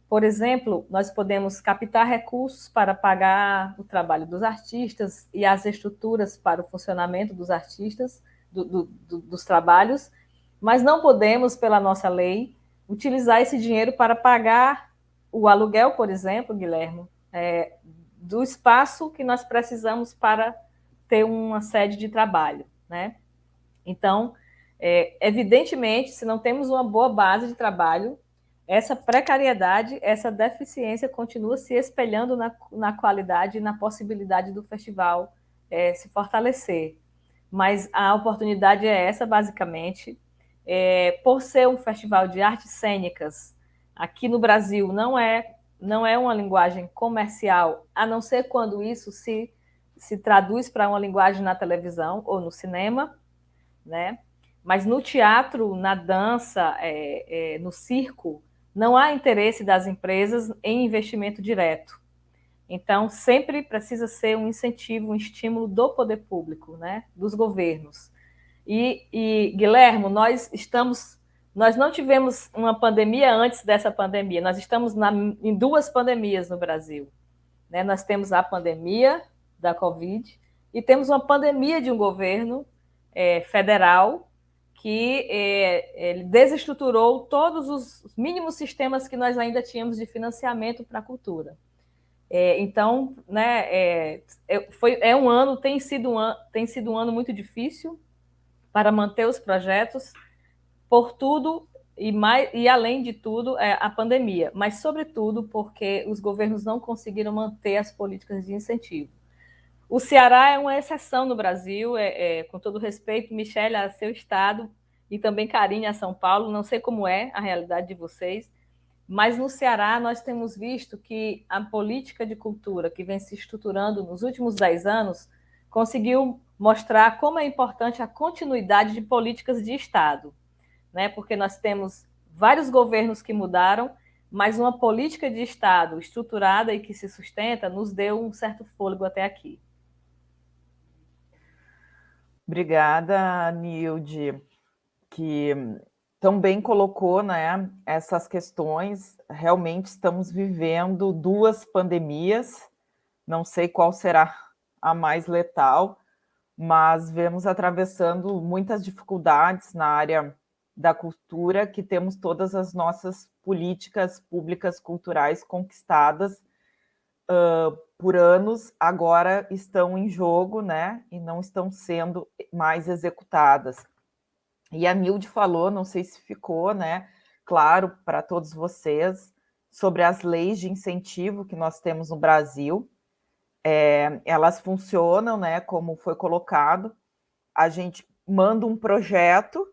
Speaker 6: Por exemplo, nós podemos captar recursos para pagar o trabalho dos artistas e as estruturas para o funcionamento dos artistas, dos trabalhos, mas não podemos, pela nossa lei, utilizar esse dinheiro para pagar o aluguel, por exemplo, Guilherme, do espaço que nós precisamos para ter uma sede de trabalho, né? Então, evidentemente, se não temos uma boa base de trabalho, essa precariedade, essa deficiência continua se espelhando na qualidade e na possibilidade do festival se fortalecer. Mas a oportunidade é essa, basicamente. Por ser um festival de artes cênicas, aqui no Brasil não é uma linguagem comercial, a não ser quando isso se traduz para uma linguagem na televisão ou no cinema, né? Mas no teatro, na dança, no circo, não há interesse das empresas em investimento direto. Então, sempre precisa ser um incentivo, um estímulo do poder público, né? Dos governos. E Guilherme, nós não tivemos uma pandemia antes dessa pandemia, nós estamos em 2 pandemias no Brasil, né? Nós temos a pandemia da Covid e temos uma pandemia de um governo federal que ele desestruturou todos os mínimos sistemas que nós ainda tínhamos de financiamento para a cultura. Então, né, tem sido um ano muito difícil para manter os projetos, por tudo e além de tudo, a pandemia, mas sobretudo porque os governos não conseguiram manter as políticas de incentivo. O Ceará é uma exceção no Brasil, com todo respeito, Michele, a seu estado, e também Karine a São Paulo, não sei como é a realidade de vocês, mas no Ceará nós temos visto que a política de cultura que vem se estruturando nos últimos 10 anos conseguiu mostrar como é importante a continuidade de políticas de Estado, né? Porque nós temos vários governos que mudaram, mas uma política de Estado estruturada e que se sustenta nos deu um certo fôlego até aqui.
Speaker 4: Obrigada, Nilde, que também colocou, né, essas questões. Realmente estamos vivendo 2 pandemias, não sei qual será a mais letal, mas vemos atravessando muitas dificuldades na área da cultura, que temos todas as nossas políticas públicas culturais conquistadas por anos, agora estão em jogo, né, e não estão sendo mais executadas. E a Nilde falou, não sei se ficou, né, claro para todos vocês, sobre as leis de incentivo que nós temos no Brasil. Elas funcionam, né, como foi colocado, a gente manda um projeto,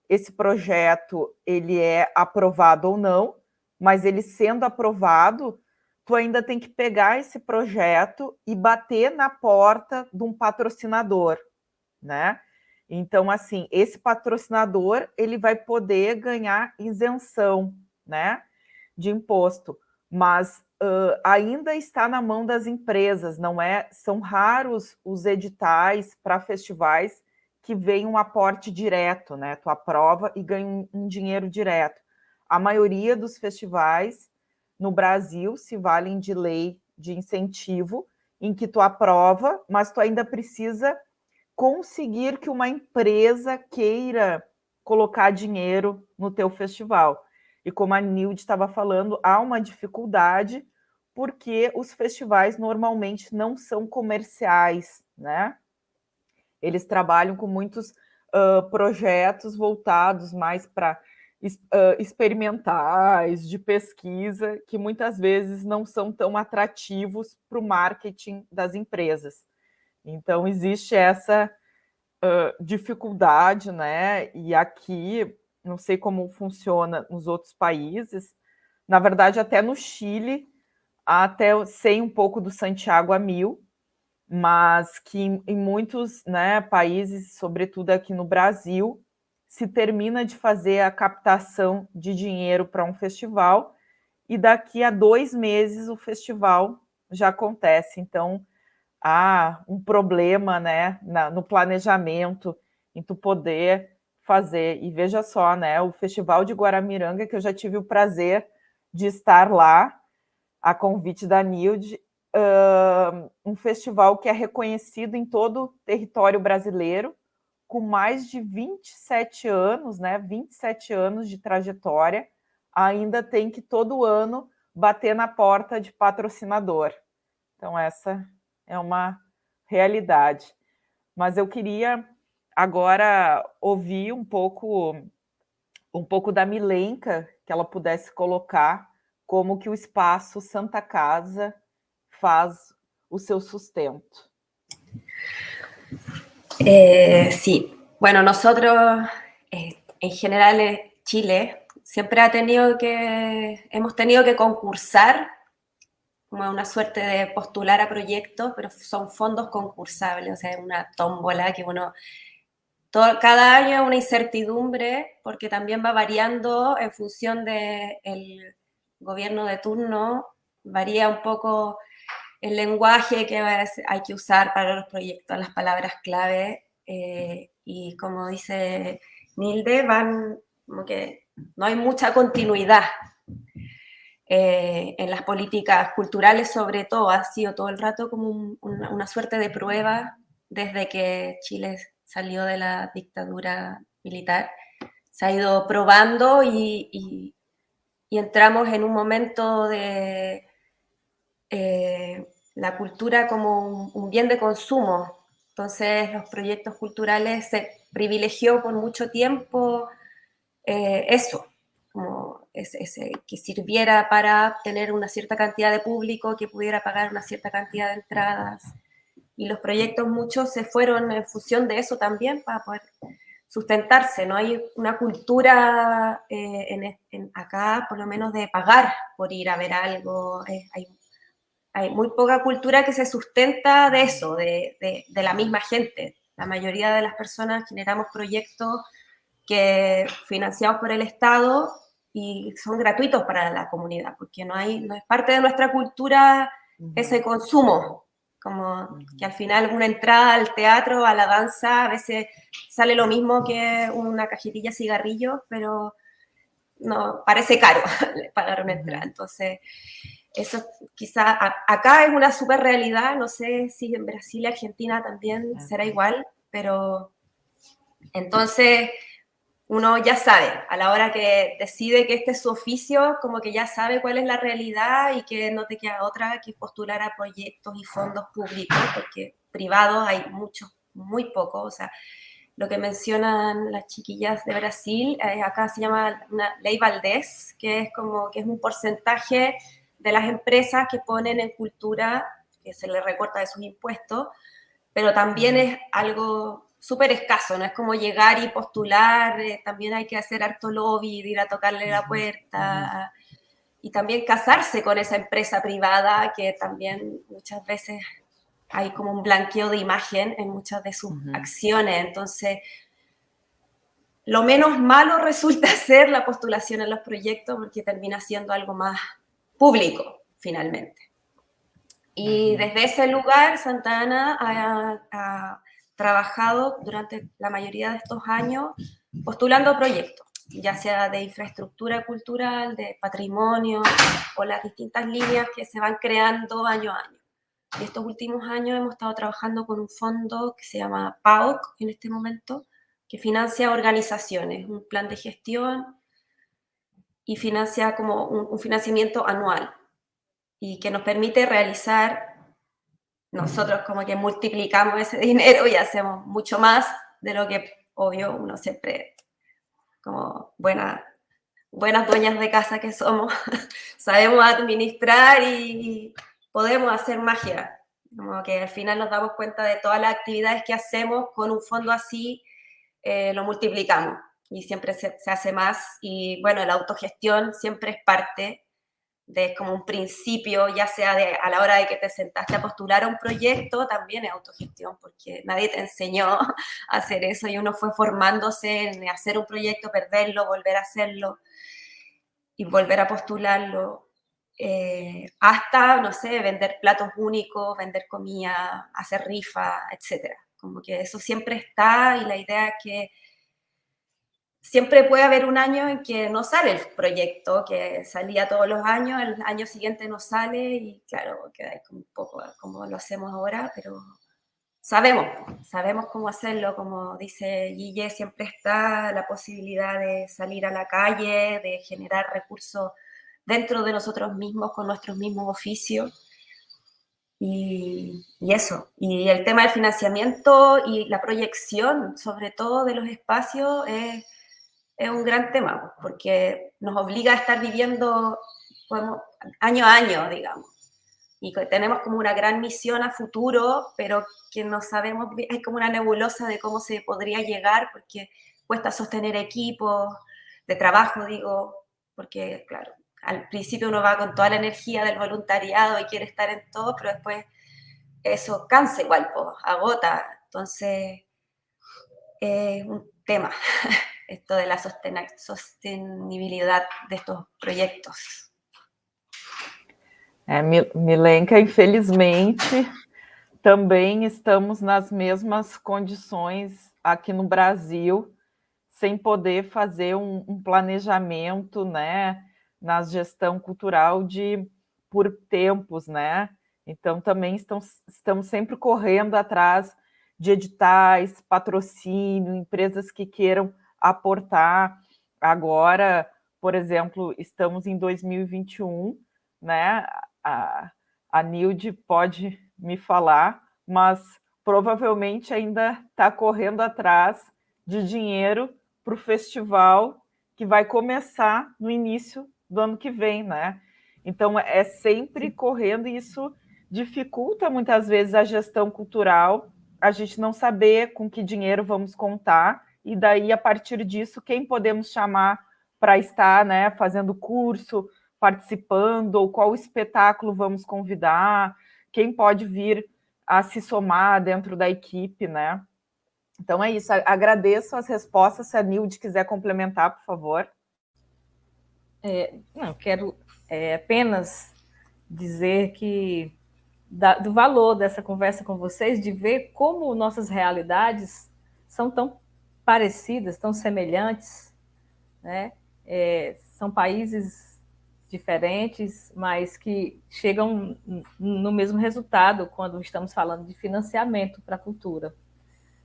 Speaker 4: esse projeto ele é aprovado ou não, mas ele sendo aprovado, tu ainda tem que pegar esse projeto e bater na porta de um patrocinador, né? Então, assim, esse patrocinador, ele vai poder ganhar isenção, né, de imposto, mas ainda está na mão das empresas, não é? São raros os editais para festivais que vem um aporte direto, né? Tu aprova e ganha um dinheiro direto. A maioria dos festivais no Brasil se valem de lei de incentivo, em que tu aprova, mas tu ainda precisa conseguir que uma empresa queira colocar dinheiro no teu festival. E como a Nilde estava falando, há uma dificuldade porque os festivais normalmente não são comerciais, né? Eles trabalham com muitos projetos voltados mais para experimentais, de pesquisa, que muitas vezes não são tão atrativos para o marketing das empresas. Então, existe essa dificuldade, né? E aqui, não sei como funciona nos outros países, na verdade, até no Chile, até eu sei um pouco do Santiago a 1000, mas que em muitos, né, países, sobretudo aqui no Brasil, se termina de fazer a captação de dinheiro para um festival e daqui a 2 meses o festival já acontece. Então, há um problema, né, no planejamento, em tu poder fazer. E veja só, né, o Festival de Guaramiranga, que eu já tive o prazer de estar lá, a convite da Nilde, um festival que é reconhecido em todo o território brasileiro, com mais de 27 anos, né, 27 anos de trajetória, ainda tem que todo ano bater na porta de patrocinador. Então, essa é uma realidade. Mas eu queria agora ouvir um pouco da Milenka, que ela pudesse colocar como que o espaço Santa Casa faz o seu sustento.
Speaker 9: Sí, bueno, nosotros en general Chile siempre hemos tenido que concursar, como una suerte de postular a proyectos, pero son fondos concursables, o sea, es una tómbola que cada año es una incertidumbre porque también va variando en función del gobierno de turno, varía un poco el lenguaje que hay que usar para los proyectos, las palabras clave, y como dice Nilde, como que no hay mucha continuidad en las políticas culturales, sobre todo, ha sido todo el rato como una suerte de prueba desde que Chile salió de la dictadura militar, se ha ido probando y entramos en un momento de la cultura como un bien de consumo. Entonces los proyectos culturales se privilegió por mucho tiempo eso, como que sirviera para tener una cierta cantidad de público, que pudiera pagar una cierta cantidad de entradas. Y los proyectos muchos se fueron en función de eso también para poder sustentarse. No hay una cultura acá, por lo menos, de pagar por ir a ver algo. Hay muy poca cultura que se sustenta de eso, de la misma gente. La mayoría de las personas generamos proyectos que financiados por el Estado y son gratuitos para la comunidad, porque no es parte de nuestra cultura ese consumo, como que al final una entrada al teatro, a la danza, a veces sale lo mismo que una cajetilla de cigarrillos, pero no, parece caro pagar una entrada. Entonces, eso quizá acá es una super realidad, no sé si en Brasil y Argentina también será igual, pero entonces uno ya sabe, a la hora que decide que este es su oficio, como que ya sabe cuál es la realidad y que no te queda otra que postular a proyectos y fondos públicos, porque privados hay muchos, muy pocos. O sea, lo que mencionan las chiquillas de Brasil, acá se llama una ley Valdés, que es un porcentaje de las empresas que ponen en cultura, que se les recorta de sus impuestos, pero también es algo súper escaso, no es como llegar y postular, también hay que hacer harto lobby, ir a tocarle la puerta, y también casarse con esa empresa privada, que también muchas veces hay como un blanqueo de imagen en muchas de sus acciones. Entonces, lo menos malo resulta ser la postulación en los proyectos, porque termina siendo algo más público, finalmente. Y desde ese lugar, Santa Ana ha trabajado durante la mayoría de estos años postulando proyectos, ya sea de infraestructura cultural, de patrimonio, o las distintas líneas que se van creando año a año. Y estos últimos años hemos estado trabajando con un fondo que se llama PAOC en este momento, que financia organizaciones, un plan de gestión, y financia como un financiamiento anual, y que nos permite realizar, nosotros como que multiplicamos ese dinero y hacemos mucho más de lo que, obvio, uno siempre, como buenas dueñas de casa que somos, sabemos administrar y podemos hacer magia. Como que al final nos damos cuenta de todas las actividades que hacemos con un fondo así, lo multiplicamos y siempre se hace más. Y bueno, la autogestión siempre es parte de como un principio, ya sea a la hora de que te sentaste a postular a un proyecto, también es autogestión, porque nadie te enseñó a hacer eso y uno fue formándose en hacer un proyecto, perderlo, volver a hacerlo y volver a postularlo, hasta, no sé, vender platos únicos, vender comida, hacer rifa, etc. Como que eso siempre está, y la idea es que siempre puede haber un año en que no sale el proyecto, que salía todos los años, el año siguiente no sale, y claro, queda un poco como lo hacemos ahora, pero sabemos cómo hacerlo. Como dice Guille, siempre está la posibilidad de salir a la calle, de generar recursos dentro de nosotros mismos, con nuestros mismos oficios, y eso. Y el tema del financiamiento y la proyección, sobre todo de los espacios, es un gran tema, porque nos obliga a estar viviendo año a año, digamos, y que tenemos como una gran misión a futuro, pero que no sabemos, hay como una nebulosa de cómo se podría llegar, porque cuesta sostener equipos de trabajo, digo, porque claro, al principio uno va con toda la energía del voluntariado y quiere estar en todo, pero después eso cansa igual, pues, agota. Entonces, un tema esto de la sostenibilidad de estos proyectos.
Speaker 4: Milenka, infelizmente, também estamos nas mesmas condições aqui no Brasil, sem poder fazer um planejamento, né, na gestão cultural por tempos, né? Então, também estamos sempre correndo atrás de editais, patrocínio, empresas que queiram aportar agora. Por exemplo, estamos em 2021, né? A Nilde pode me falar, mas provavelmente ainda está correndo atrás de dinheiro para o festival que vai começar no início do ano que vem, né? Então, é sempre correndo, e isso dificulta muitas vezes a gestão cultural, a gente não saber com que dinheiro vamos contar, e daí, a partir disso, quem podemos chamar para estar, né, fazendo curso, participando, ou qual espetáculo vamos convidar, quem pode vir a se somar dentro da equipe, né? Então é isso, agradeço as respostas. Se a Nilde quiser complementar, por favor.
Speaker 6: Não, quero apenas dizer que do valor dessa conversa com vocês, de ver como nossas realidades são tão parecidas, tão semelhantes, né? São países diferentes, mas que chegam no mesmo resultado quando estamos falando de financiamento para a cultura,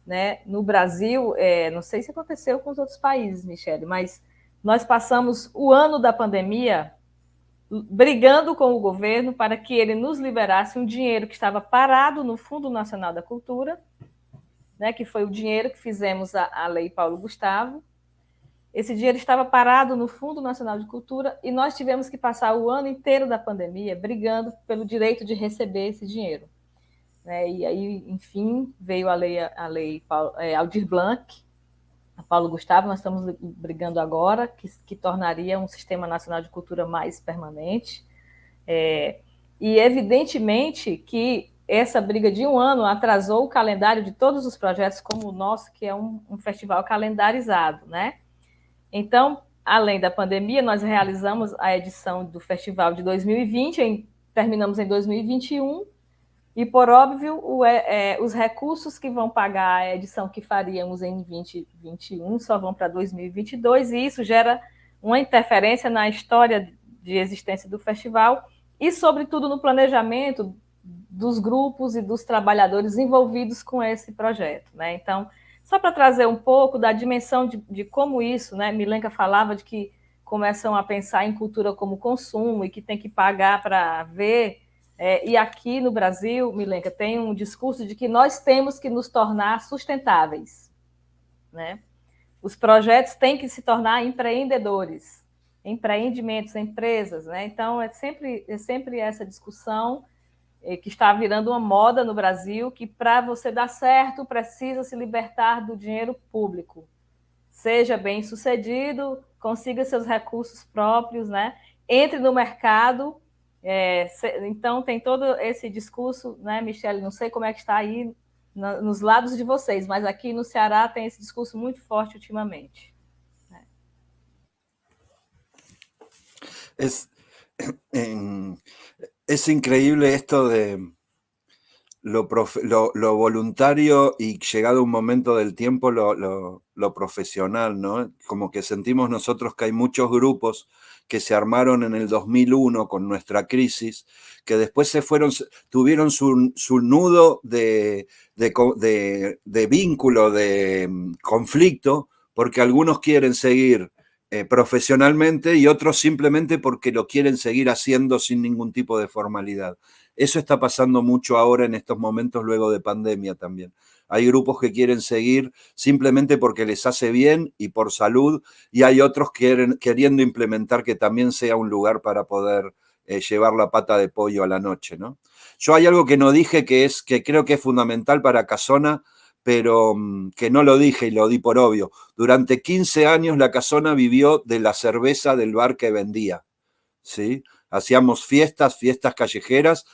Speaker 6: né? No Brasil, não sei se aconteceu com os outros países, Michele, mas nós passamos o ano da pandemia brigando com o governo para que ele nos liberasse um dinheiro que estava parado no Fundo Nacional da Cultura, né, que foi o dinheiro que fizemos a Lei Paulo Gustavo. Esse dinheiro estava parado no Fundo Nacional de Cultura e nós tivemos que passar o ano inteiro da pandemia brigando pelo direito de receber esse dinheiro. E aí, enfim, veio a lei Aldir Blanc, a Paulo Gustavo, nós estamos brigando agora, que tornaria um Sistema Nacional de Cultura mais permanente. E, evidentemente, que essa briga de um ano atrasou o calendário de todos os projetos, como o nosso, que é um festival calendarizado, né? Então, além da pandemia, nós realizamos a edição do festival de 2020, terminamos em 2021, e, por óbvio, os recursos que vão pagar a edição que faríamos em 2021 só vão para 2022, e isso gera uma interferência na história de existência do festival e, sobretudo, no planejamento dos grupos e dos trabalhadores envolvidos com esse projeto, né? Então, só para trazer um pouco da dimensão de como isso, né? Milenka falava de que começam a pensar em cultura como consumo e que tem que pagar para ver. E aqui no Brasil, Milenka, tem um discurso de que nós temos que nos tornar sustentáveis, né? Os projetos têm que se tornar empreendedores, empreendimentos, empresas, né? Então, é sempre essa discussão que está virando uma moda no Brasil, que para você dar certo, precisa se libertar do dinheiro público. Seja bem-sucedido, consiga seus recursos próprios, né? Entre no mercado. Então, tem todo esse discurso, né, Michele? Não sei como é que está aí nos lados de vocês, mas aqui no Ceará tem esse discurso muito forte ultimamente.
Speaker 7: Es increíble esto de lo voluntario y llegado un momento del tiempo lo profesional, ¿no? Como que sentimos nosotros que hay muchos grupos que se armaron en el 2001 con nuestra crisis, que después tuvieron su nudo de vínculo, de conflicto, porque algunos quieren seguir profesionalmente y otros simplemente porque lo quieren seguir haciendo sin ningún tipo de formalidad. Eso está pasando mucho ahora en estos momentos luego de pandemia también. Hay grupos que quieren seguir simplemente porque les hace bien y por salud, y hay otros queriendo implementar que también sea un lugar para poder llevar la pata de pollo a la noche, ¿no? Yo hay algo que no dije que creo que es fundamental para Casona, pero que no lo dije y lo di por obvio. Durante 15 años la Casona vivió de la cerveza del bar que vendía, ¿sí? Hacíamos fiestas callejeras,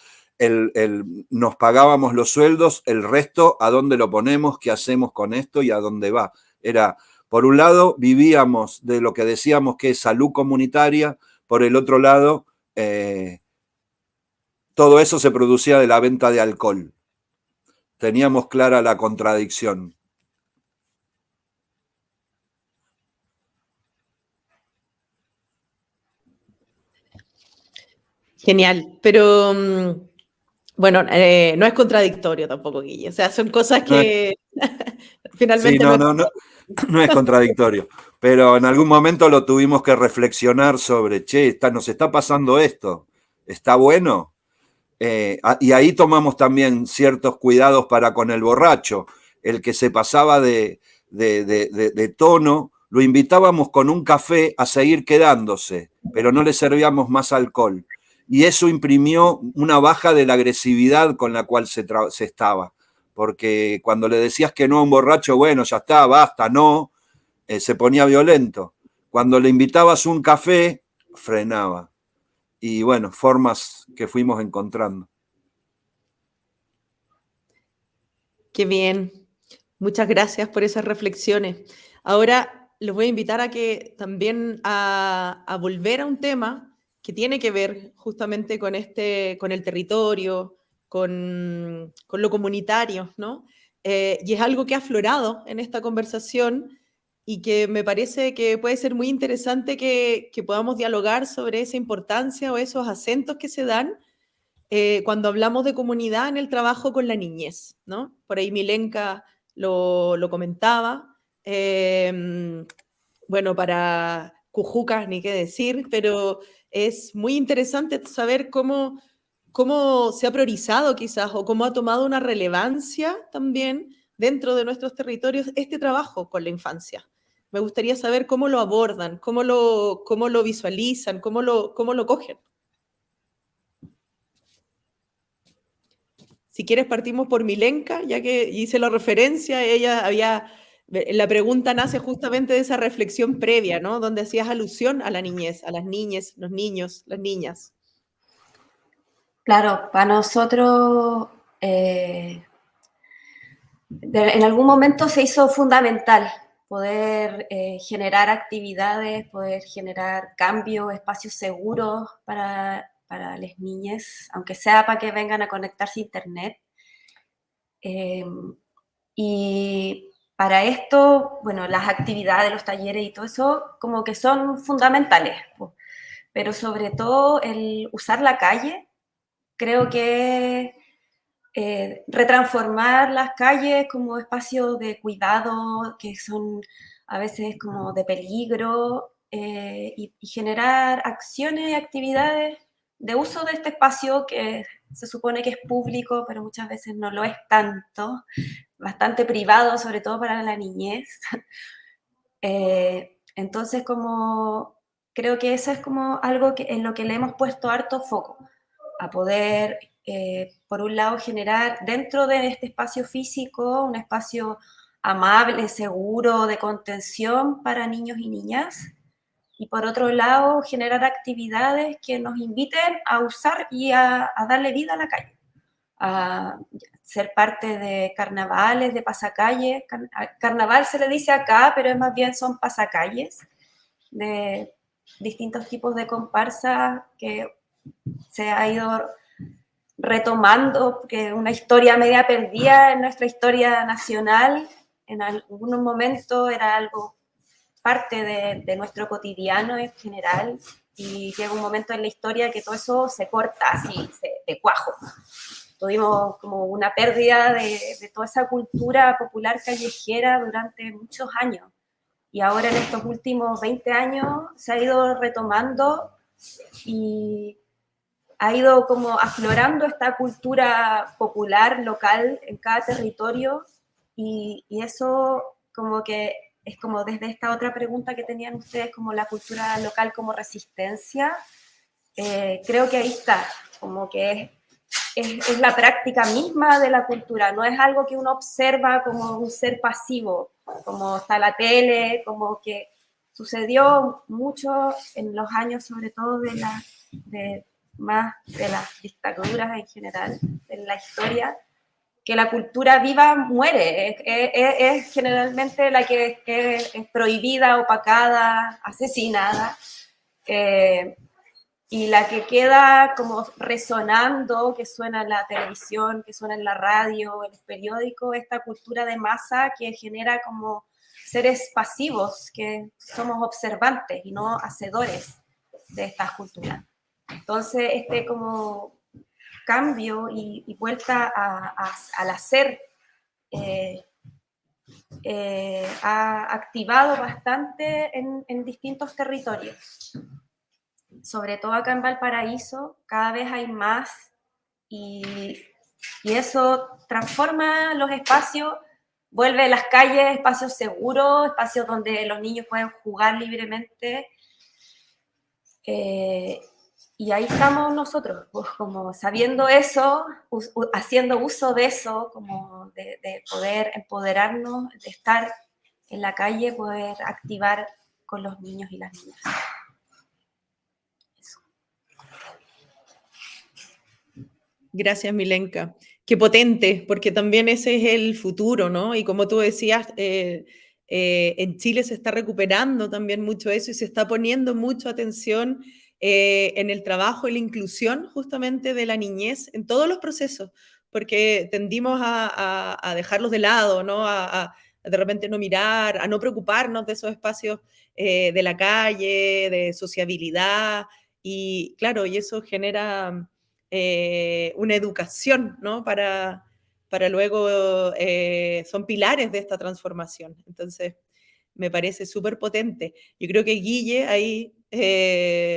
Speaker 7: nos pagábamos los sueldos, el resto, ¿a dónde lo ponemos? ¿Qué hacemos con esto? ¿Y a dónde va? Era, por un lado, vivíamos de lo que decíamos que es salud comunitaria, por el otro lado, todo eso se producía de la venta de alcohol. Teníamos clara la contradicción.
Speaker 8: Genial, pero bueno, no es contradictorio tampoco, Guille. O sea, son cosas que finalmente...
Speaker 7: Sí, No es contradictorio, pero en algún momento lo tuvimos que reflexionar sobre, che, nos está pasando esto, ¿está bueno? Y ahí tomamos también ciertos cuidados para con el borracho. El que se pasaba de tono, lo invitábamos con un café a seguir quedándose, pero no le servíamos más alcohol. Y eso imprimió una baja de la agresividad con la cual se estaba. Porque cuando le decías que no a un borracho, bueno, ya está, basta, no, se ponía violento. Cuando le invitabas un café, frenaba. Y bueno, formas que fuimos encontrando.
Speaker 8: Qué bien. Muchas gracias por esas reflexiones. Ahora los voy a invitar a que también a volver a un tema que tiene que ver justamente con el territorio, con lo comunitario, ¿no? Y es algo que ha aflorado en esta conversación y que me parece que puede ser muy interesante que podamos dialogar sobre esa importancia o esos acentos que se dan cuando hablamos de comunidad en el trabajo con la niñez, ¿no? Por ahí Milenka lo comentaba. Bueno, para Cujuca ni qué decir, pero es muy interesante saber cómo se ha priorizado quizás o cómo ha tomado una relevancia también dentro de nuestros territorios este trabajo con la infancia. Me gustaría saber cómo lo abordan, cómo lo visualizan, cómo lo cogen. Si quieres partimos por Milenka, ya que hice la referencia, la pregunta nace justamente de esa reflexión previa, ¿no? Donde hacías alusión a la niñez, a las niñas, los niños, las niñas.
Speaker 9: Claro, para nosotros en algún momento se hizo fundamental poder generar actividades, poder generar cambios, espacios seguros para las niñas, aunque sea para que vengan a conectarse a internet. Y para esto, bueno, las actividades, los talleres y todo eso como que son fundamentales, pero sobre todo el usar la calle, creo que retransformar las calles como espacios de cuidado, que son a veces como de peligro, y generar acciones y actividades de uso de este espacio que se supone que es público, pero muchas veces no lo es tanto, bastante privado, sobre todo para la niñez. Entonces, como creo que eso es como algo en lo que le hemos puesto harto foco, a poder, por un lado, generar dentro de este espacio físico un espacio amable, seguro, de contención para niños y niñas, y por otro lado, generar actividades que nos inviten a usar y a darle vida a la calle, a ser parte de carnavales, de pasacalles. Carnaval se le dice acá, pero más bien son pasacalles, de distintos tipos de comparsas que se ha ido retomando, que una historia media perdida en nuestra historia nacional, en algún momento era algo parte de nuestro cotidiano en general, y llega un momento en la historia que todo eso se corta así, de cuajo. Tuvimos como una pérdida de toda esa cultura popular callejera durante muchos años, y ahora en estos últimos 20 años se ha ido retomando y ha ido como aflorando esta cultura popular local en cada territorio, y eso como que es como desde esta otra pregunta que tenían ustedes, como la cultura local como resistencia, creo que ahí está, como que es la práctica misma de la cultura, no es algo que uno observa como un ser pasivo, como está la tele, como que sucedió mucho en los años, sobre todo de las dictaduras en general, en la historia, que la cultura viva muere, es generalmente la que es prohibida, opacada, asesinada, y la que queda como resonando, que suena en la televisión, que suena en la radio, en el periódico, esta cultura de masa que genera como seres pasivos, que somos observantes y no hacedores de estas culturas. Entonces, este como cambio y vuelta al hacer ha activado bastante en distintos territorios. Sobre todo acá en Valparaíso, cada vez hay más y eso transforma los espacios, vuelve las calles espacios seguros, espacios donde los niños pueden jugar libremente. Y ahí estamos nosotros, pues como sabiendo eso, haciendo uso de eso, como de poder empoderarnos, de estar en la calle, poder activar con los niños y las niñas. Eso.
Speaker 8: Gracias, Milenka. Qué potente, porque también ese es el futuro, ¿no? Y como tú decías, en Chile se está recuperando también mucho eso y se está poniendo mucha atención en el trabajo y la inclusión justamente de la niñez en todos los procesos, porque tendimos a dejarlos de lado, ¿no? A de repente no mirar, a no preocuparnos de esos espacios de la calle, de sociabilidad, y claro, y eso genera una educación, ¿no? Para luego, son pilares de esta transformación. Entonces, me parece súper potente. Yo creo que Guille ahí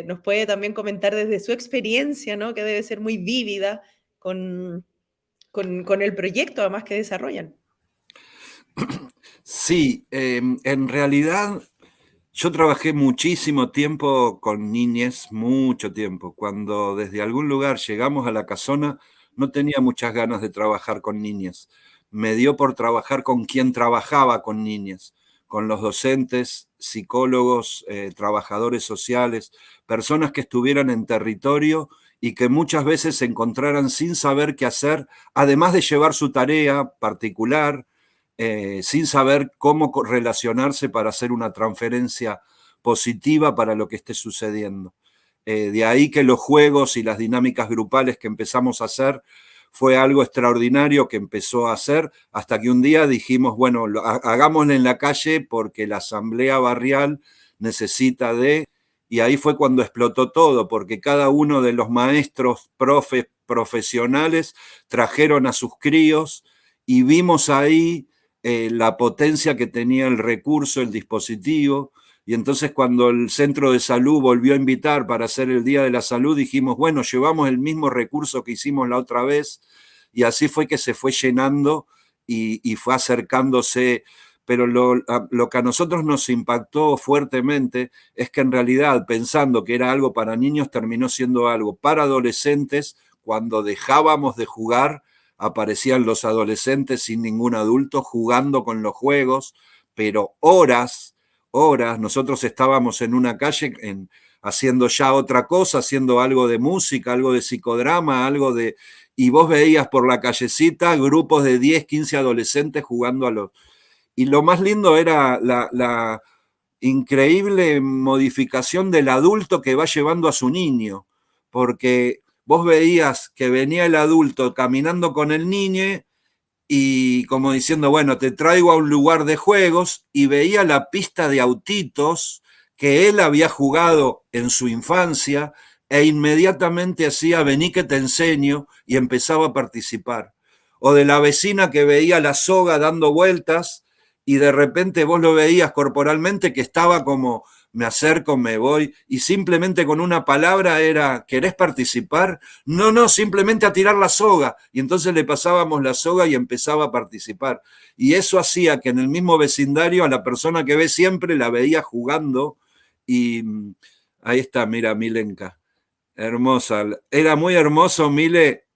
Speaker 8: nos puede también comentar desde su experiencia, ¿no? Que debe ser muy vívida con el proyecto, además, que desarrollan.
Speaker 7: Sí, en realidad yo trabajé muchísimo tiempo con niñes, mucho tiempo. Cuando desde algún lugar llegamos a la casona, no tenía muchas ganas de trabajar con niñas. Me dio por trabajar con quien trabajaba con niñas, con los docentes, psicólogos, trabajadores sociales, personas que estuvieran en territorio y que muchas veces se encontraran sin saber qué hacer, además de llevar su tarea particular, sin saber cómo relacionarse para hacer una transferencia positiva para lo que esté sucediendo. De ahí que los juegos y las dinámicas grupales que empezamos a hacer fue algo extraordinario que empezó a hacer hasta que un día dijimos, bueno, hagámoslo en la calle porque la asamblea barrial necesita de... Y ahí fue cuando explotó todo, porque cada uno de los maestros, profes, profesionales trajeron a sus críos y vimos ahí la potencia que tenía el recurso, el dispositivo, y entonces cuando el centro de salud volvió a invitar para hacer el Día de la Salud, dijimos, bueno, llevamos el mismo recurso que hicimos la otra vez, y así fue que se fue llenando y fue acercándose. Pero lo que a nosotros nos impactó fuertemente es que en realidad, pensando que era algo para niños, terminó siendo algo para adolescentes. Cuando dejábamos de jugar, aparecían los adolescentes sin ningún adulto jugando con los juegos, pero horas, nosotros estábamos en una calle haciendo ya otra cosa, haciendo algo de música, algo de psicodrama, algo de... Y vos veías por la callecita grupos de 10, 15 adolescentes jugando a los... Y lo más lindo era la increíble modificación del adulto que va llevando a su niño, porque vos veías que venía el adulto caminando con el niño y como diciendo, bueno, te traigo a un lugar de juegos, y veía la pista de autitos que él había jugado en su infancia e inmediatamente hacía, vení que te enseño, y empezaba a participar. O de la vecina que veía la soga dando vueltas y de repente vos lo veías corporalmente que estaba como, me acerco, me voy, y simplemente con una palabra era, ¿querés participar? No, simplemente a tirar la soga. Y entonces le pasábamos la soga y empezaba a participar. Y eso hacía que en el mismo vecindario a la persona que ve siempre la veía jugando. Y ahí está, mira, Milenka. Hermosa. Era muy hermoso, Mile.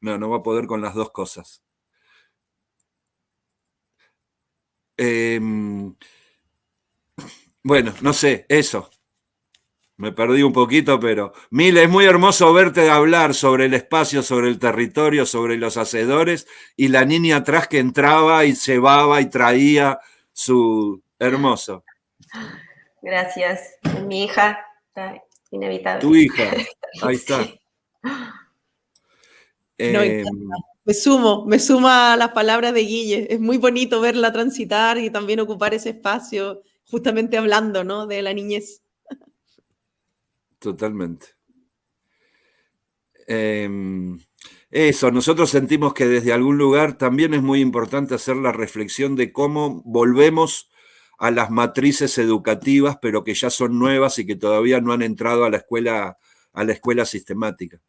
Speaker 7: No va a poder con las dos cosas. Bueno, no sé, eso. Me perdí un poquito, pero... Mile, es muy hermoso verte hablar sobre el espacio, sobre el territorio, sobre los hacedores, y la niña atrás que entraba y llevaba y traía su... Hermoso.
Speaker 9: Gracias. Mi hija, está inevitable.
Speaker 7: Tu hija, ahí está.
Speaker 9: Sí.
Speaker 8: No, me suma a las palabras de Guille. Es muy bonito verla transitar y también ocupar ese espacio, justamente hablando, ¿no? De la niñez.
Speaker 7: Totalmente. Eso, nosotros sentimos que desde algún lugar también es muy importante hacer la reflexión de cómo volvemos a las matrices educativas, pero que ya son nuevas y que todavía no han entrado a la escuela sistemática.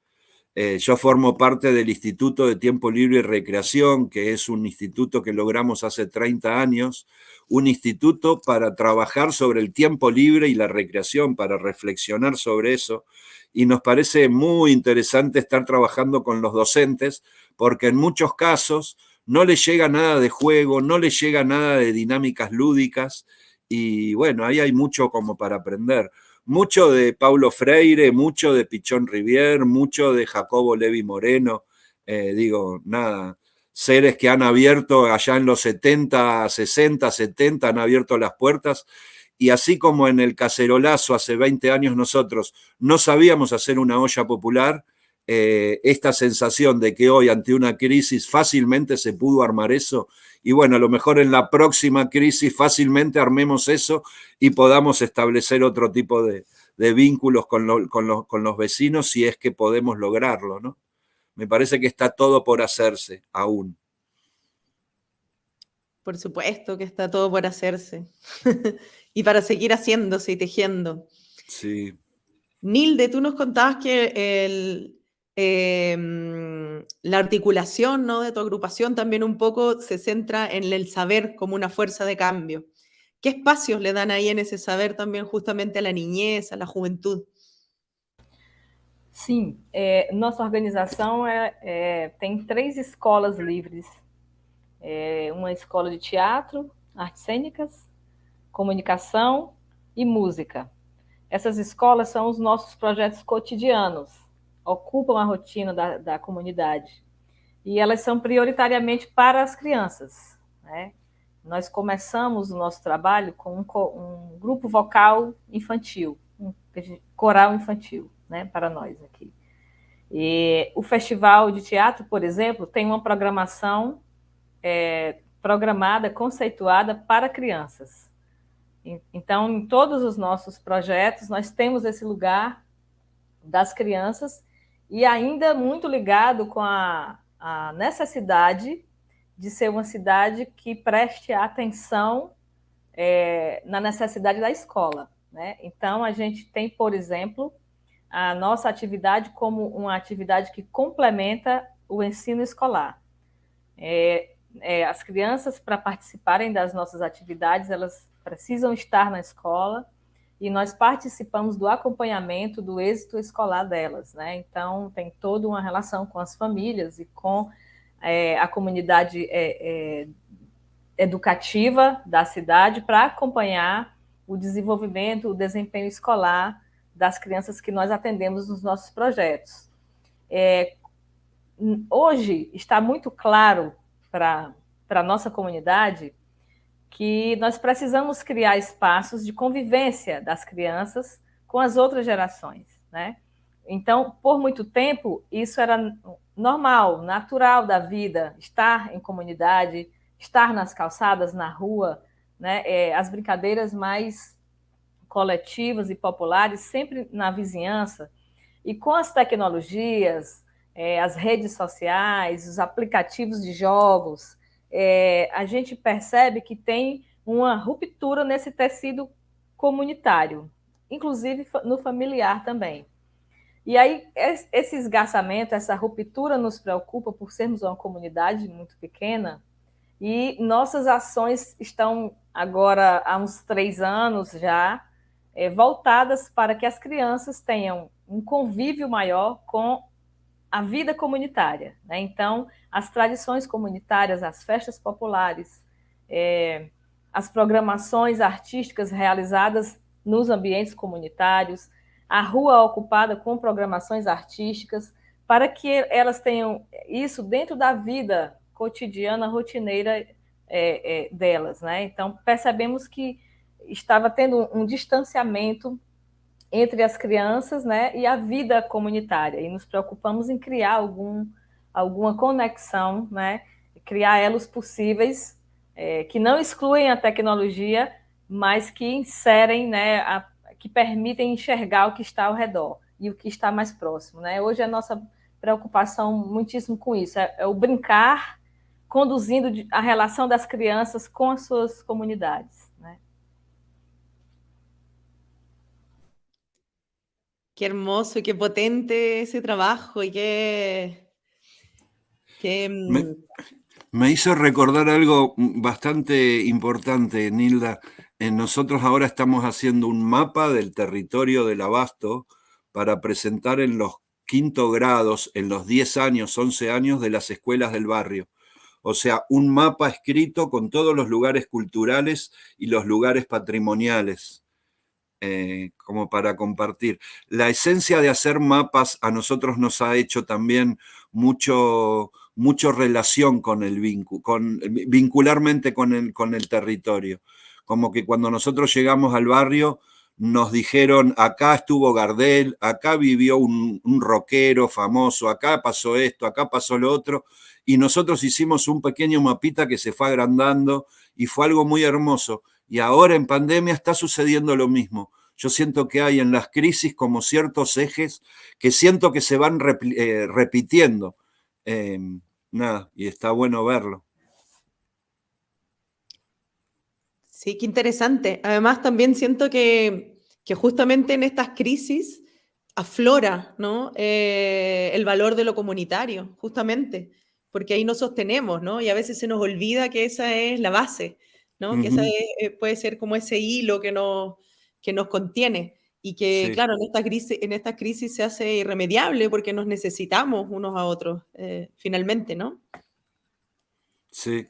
Speaker 7: Yo formo parte del Instituto de Tiempo Libre y Recreación, que es un instituto que logramos hace 30 años, un instituto para trabajar sobre el tiempo libre y la recreación, para reflexionar sobre eso. Y nos parece muy interesante estar trabajando con los docentes, porque en muchos casos no les llega nada de juego, no les llega nada de dinámicas lúdicas, y bueno, ahí hay mucho como para aprender. Mucho de Paulo Freire, mucho de Pichón Rivière, mucho de Jacobo Levi Moreno, nada, seres que han abierto allá en los 70, 60, 70, han abierto las puertas, y así como en el cacerolazo hace 20 años nosotros no sabíamos hacer una olla popular, esta sensación de que hoy ante una crisis fácilmente se pudo armar eso, y bueno, a lo mejor en la próxima crisis fácilmente armemos eso y podamos establecer otro tipo de vínculos con los vecinos si es que podemos lograrlo, ¿no? Me parece que está todo por hacerse aún.
Speaker 8: Por supuesto que está todo por hacerse. Y para seguir haciéndose y tejiendo.
Speaker 7: Sí.
Speaker 8: Nilde, tú nos contabas que la articulación, ¿no?, de tu agrupación también un poco se centra en el saber como una fuerza de cambio. ¿Qué espacios le dan ahí en esse saber também justamente a la niñez, a la juventud?
Speaker 6: Sim, nossa organização tem 3 escolas livres. Uma escola de teatro, artes cênicas, comunicação e música. Essas escolas são os nossos projetos cotidianos, ocupam a rotina da comunidade. E elas são prioritariamente para as crianças, né? Nós começamos o nosso trabalho com um grupo vocal infantil, um coral infantil, né, para nós aqui. E o Festival de Teatro, por exemplo, tem uma programação programada, conceituada para crianças. Então, em todos os nossos projetos, nós temos esse lugar das crianças e ainda muito ligado com a necessidade de ser uma cidade que preste atenção na necessidade da escola, né? Então, a gente tem, por exemplo, a nossa atividade como uma atividade que complementa o ensino escolar. As crianças, para participarem das nossas atividades, elas precisam estar na escola e nós participamos do acompanhamento do êxito escolar delas, né? Então, tem toda uma relação com as famílias e com a comunidade educativa da cidade para acompanhar o desenvolvimento, o desempenho escolar das crianças que nós atendemos nos nossos projetos. Hoje está muito claro para a nossa comunidade que nós precisamos criar espaços de convivência das crianças com as outras gerações, né? Então, por muito tempo, isso era normal, natural da vida, estar em comunidade, estar nas calçadas, na rua, né? As brincadeiras mais coletivas e populares, sempre na vizinhança. E com as tecnologias, as redes sociais, os aplicativos de jogos, a gente percebe que tem uma ruptura nesse tecido comunitário, inclusive no familiar também. E aí, esse esgarçamento, essa ruptura nos preocupa por sermos uma comunidade muito pequena e nossas ações estão agora há uns 3 anos já voltadas para que as crianças tenham um convívio maior com a vida comunitária, né? Então, as tradições comunitárias, as festas populares, as programações artísticas realizadas nos ambientes comunitários, a rua ocupada com programações artísticas, para que elas tenham isso dentro da vida cotidiana, rotineira delas, né? Então, percebemos que estava tendo um distanciamento entre as crianças, né, e a vida comunitária, e nos preocupamos em criar alguma conexão, né, criar elos possíveis que não excluem a tecnologia, mas que inserem, que permitem enxergar o que está ao redor e o que está mais próximo, né? Hoje a nossa preocupação muitíssimo com isso, é o brincar conduzindo a relação das crianças com as suas comunidades, né?
Speaker 8: Qué hermoso, qué potente ese trabajo y
Speaker 7: Me hizo recordar algo bastante importante, Nilda. Nosotros ahora estamos haciendo un mapa del territorio del Abasto para presentar en los quinto grados, en los 10 años, 11 años de las escuelas del barrio. O sea, un mapa escrito con todos los lugares culturales y los lugares patrimoniales, como para compartir. La esencia de hacer mapas a nosotros nos ha hecho también mucho relación con el vincularmente con el territorio. Como que cuando nosotros llegamos al barrio nos dijeron, acá estuvo Gardel, acá vivió un rockero famoso, acá pasó esto, acá pasó lo otro, y nosotros hicimos un pequeño mapita que se fue agrandando y fue algo muy hermoso. Y ahora en pandemia está sucediendo lo mismo. Yo siento que hay en las crisis como ciertos ejes que siento que se van repitiendo. Nada, y está bueno verlo.
Speaker 8: Sí, qué interesante. Además, también siento que justamente en estas crisis aflora, ¿no? El valor de lo comunitario, justamente, porque ahí nos sostenemos, ¿no? Y a veces se nos olvida que esa es la base, ¿no? Que esa puede ser como ese hilo que nos contiene y que,
Speaker 7: Sí.
Speaker 8: claro, en esta crisis se hace irremediable porque nos necesitamos unos a otros, finalmente, ¿no?
Speaker 7: Sí.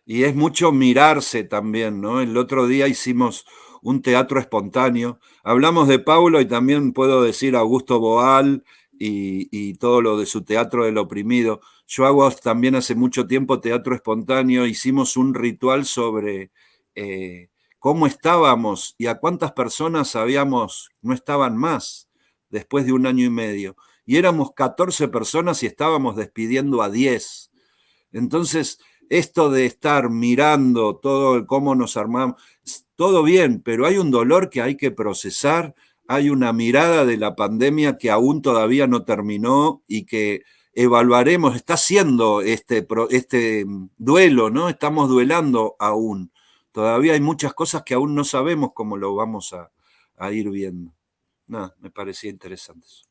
Speaker 7: Y es mucho mirarse también, ¿no? El otro día hicimos un teatro espontáneo. Hablamos de Paulo y también puedo decir Augusto Boal y todo lo de su teatro del oprimido. Yo hago también hace mucho tiempo teatro espontáneo. Hicimos un ritual sobre cómo estábamos y a cuántas personas no estaban más después de 1 año y medio. Y éramos 14 personas y estábamos despidiendo a 10. Entonces, esto de estar mirando todo cómo nos armamos, todo bien, pero hay un dolor que hay que procesar, hay una mirada de la pandemia que aún todavía no terminó y que evaluaremos, está haciendo este duelo, ¿no? Estamos duelando aún. Todavía hay muchas cosas que aún no sabemos cómo lo vamos a ir viendo. Nada, me parecía interesante eso.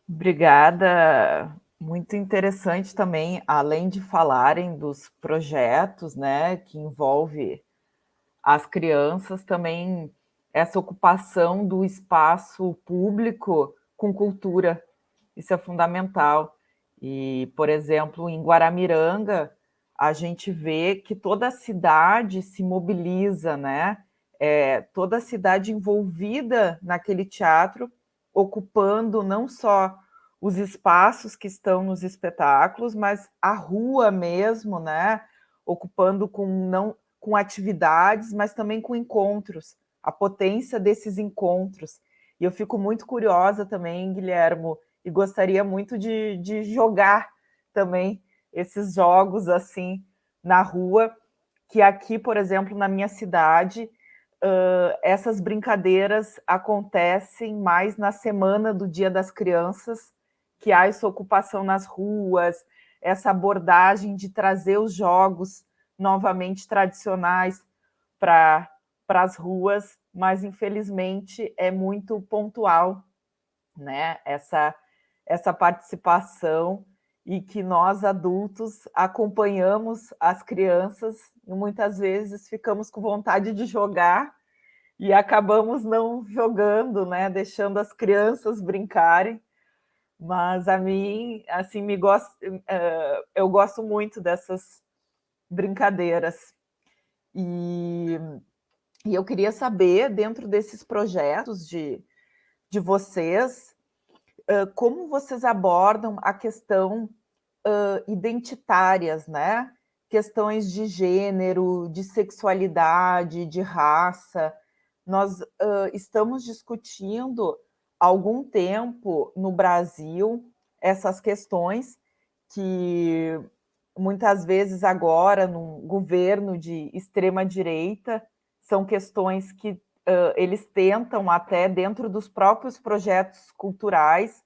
Speaker 4: Obrigada. Muito interessante também, além de falarem dos projetos, né, que envolve as crianças, também essa ocupação do espaço público com cultura. Isso é fundamental. E, por exemplo, em Guaramiranga, a gente vê que toda a cidade se mobiliza, né? Toda a cidade envolvida naquele teatro, ocupando não só os espaços que estão nos espetáculos, mas a rua mesmo, né? Ocupando com atividades, mas também com encontros, a potência desses encontros. E eu fico muito curiosa também, Guilhermo, e gostaria muito de jogar também esses jogos assim na rua, que aqui, por exemplo, na minha cidade, essas brincadeiras acontecem mais na semana do Dia das Crianças, que há essa ocupação nas ruas, essa abordagem de trazer os jogos novamente tradicionais para as ruas, mas infelizmente é muito pontual, né? Essa participação, e que nós adultos acompanhamos as crianças e muitas vezes ficamos com vontade de jogar e acabamos não jogando, né? Deixando as crianças brincarem. Mas a mim, assim, eu gosto muito dessas brincadeiras. E eu queria saber, dentro desses projetos de vocês, como vocês abordam a questão identitárias, né? Questões de gênero, de sexualidade, de raça. Nós estamos discutindo há algum tempo no Brasil essas questões que muitas vezes agora, num governo de extrema-direita, são questões que eles tentam até, dentro dos próprios projetos culturais,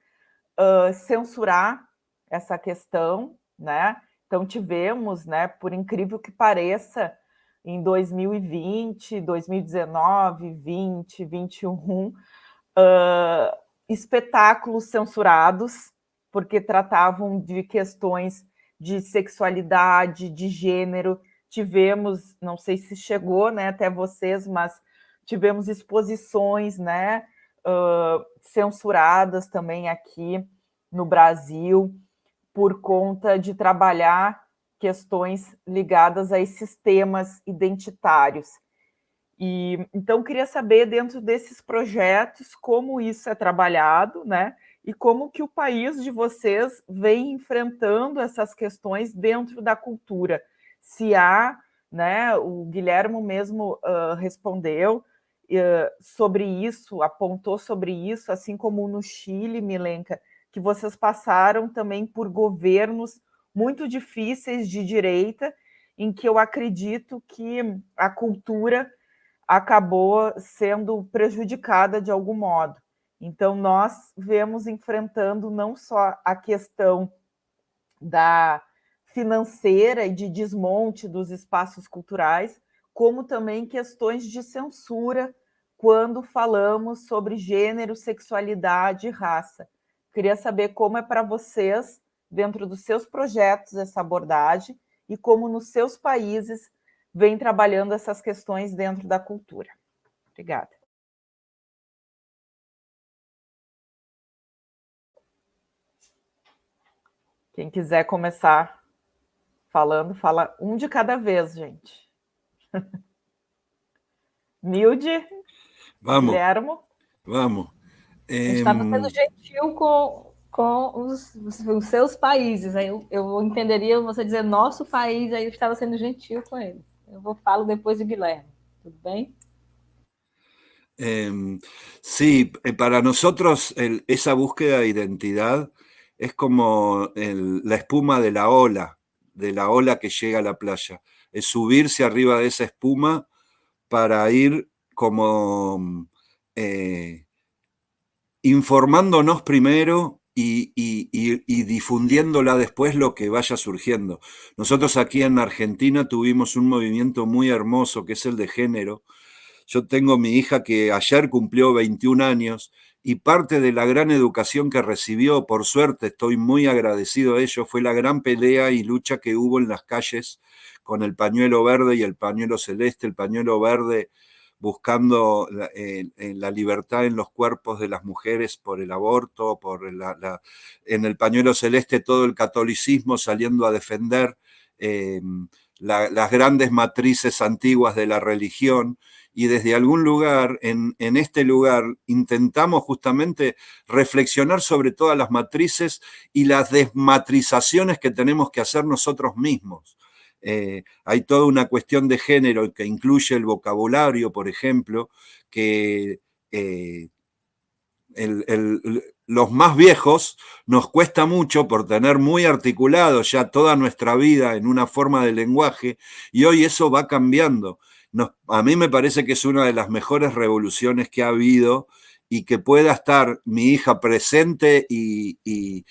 Speaker 4: censurar essa questão, né? Então tivemos, né, por incrível que pareça, em 2020, 2019, 20, 21, espetáculos censurados, porque tratavam de questões de sexualidade, de gênero. Tivemos, não sei se chegou, né, até vocês, mas tivemos exposições, né, censuradas também aqui no Brasil, por conta de trabalhar questões ligadas a esses temas identitários. E então queria saber, dentro desses projetos, como isso é trabalhado, né? E como que o país de vocês vem enfrentando essas questões dentro da cultura. Se há, né? O Guilhermo mesmo respondeu sobre isso, apontou sobre isso, assim como no Chile, Milenka, que vocês passaram também por governos muito difíceis de direita, em que eu acredito que a cultura acabou sendo prejudicada de algum modo. Então, nós vemos enfrentando não só a questão da financeira e de desmonte dos espaços culturais, como também questões de censura quando falamos sobre gênero, sexualidade e raça. Queria saber como é para vocês, dentro dos seus projetos, essa abordagem e como nos seus países vem trabalhando essas questões dentro da cultura. Obrigada. Quem quiser começar falando, fala um de cada vez, gente. Nilde,
Speaker 7: Vamos,
Speaker 4: Guilhermo.
Speaker 7: vamos.
Speaker 6: Estava sendo gentil com os seus países. Aí eu entenderia você dizer nosso país, aí eu estava sendo gentil com ele. Falo depois de Guilherme. Tudo bem?
Speaker 7: Sí, para nosotros esa búsqueda de identidad es como la espuma de la ola que llega a la playa. Es subirse arriba de esa espuma para ir como informándonos primero y difundiéndola después lo que vaya surgiendo. Nosotros aquí en Argentina tuvimos un movimiento muy hermoso que es el de género. Yo tengo mi hija que ayer cumplió 21 años y parte de la gran educación que recibió, por suerte estoy muy agradecido a ello, fue la gran pelea y lucha que hubo en las calles con el pañuelo verde y el pañuelo celeste. El pañuelo verde buscando la libertad en los cuerpos de las mujeres por el aborto, en el pañuelo celeste todo el catolicismo saliendo a defender las grandes matrices antiguas de la religión, y desde algún lugar, en este lugar, intentamos justamente reflexionar sobre todas las matrices y las desmatrizaciones que tenemos que hacer nosotros mismos. Hay toda una cuestión de género que incluye el vocabulario, por ejemplo, que los más viejos nos cuesta mucho por tener muy articulado ya toda nuestra vida en una forma de lenguaje, y hoy eso va cambiando. A mí me parece que es una de las mejores revoluciones que ha habido, y que pueda estar mi hija presente y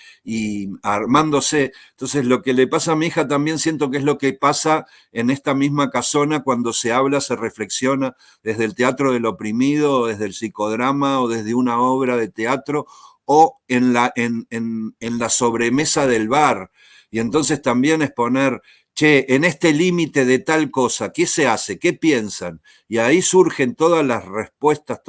Speaker 7: armándose. Entonces, lo que le pasa a mi hija también siento que es lo que pasa en esta misma casona cuando se habla, se reflexiona desde el teatro del oprimido, o desde el psicodrama, o desde una obra de teatro, o en la sobremesa del bar. Y entonces también es poner, che, en este límite de tal cosa, ¿qué se hace? ¿Qué piensan? Y ahí surgen todas las respuestas,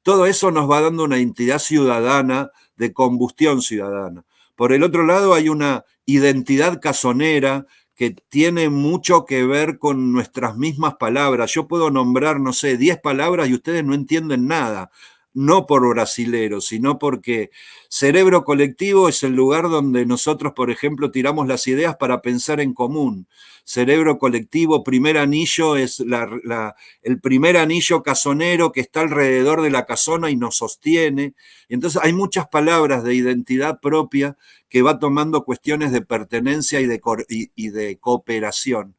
Speaker 7: todo eso nos va dando una identidad ciudadana, de combustión ciudadana. Por el otro lado, hay una identidad casonera que tiene mucho que ver con nuestras mismas palabras. Yo puedo nombrar, no sé, 10 palabras y ustedes no entienden nada. No por brasilero, sino porque cerebro colectivo es el lugar donde nosotros, por ejemplo, tiramos las ideas para pensar en común. Cerebro colectivo, primer anillo, es el primer anillo casonero que está alrededor de la casona y nos sostiene. Entonces hay muchas palabras de identidad propia que va tomando cuestiones de pertenencia y de cooperación.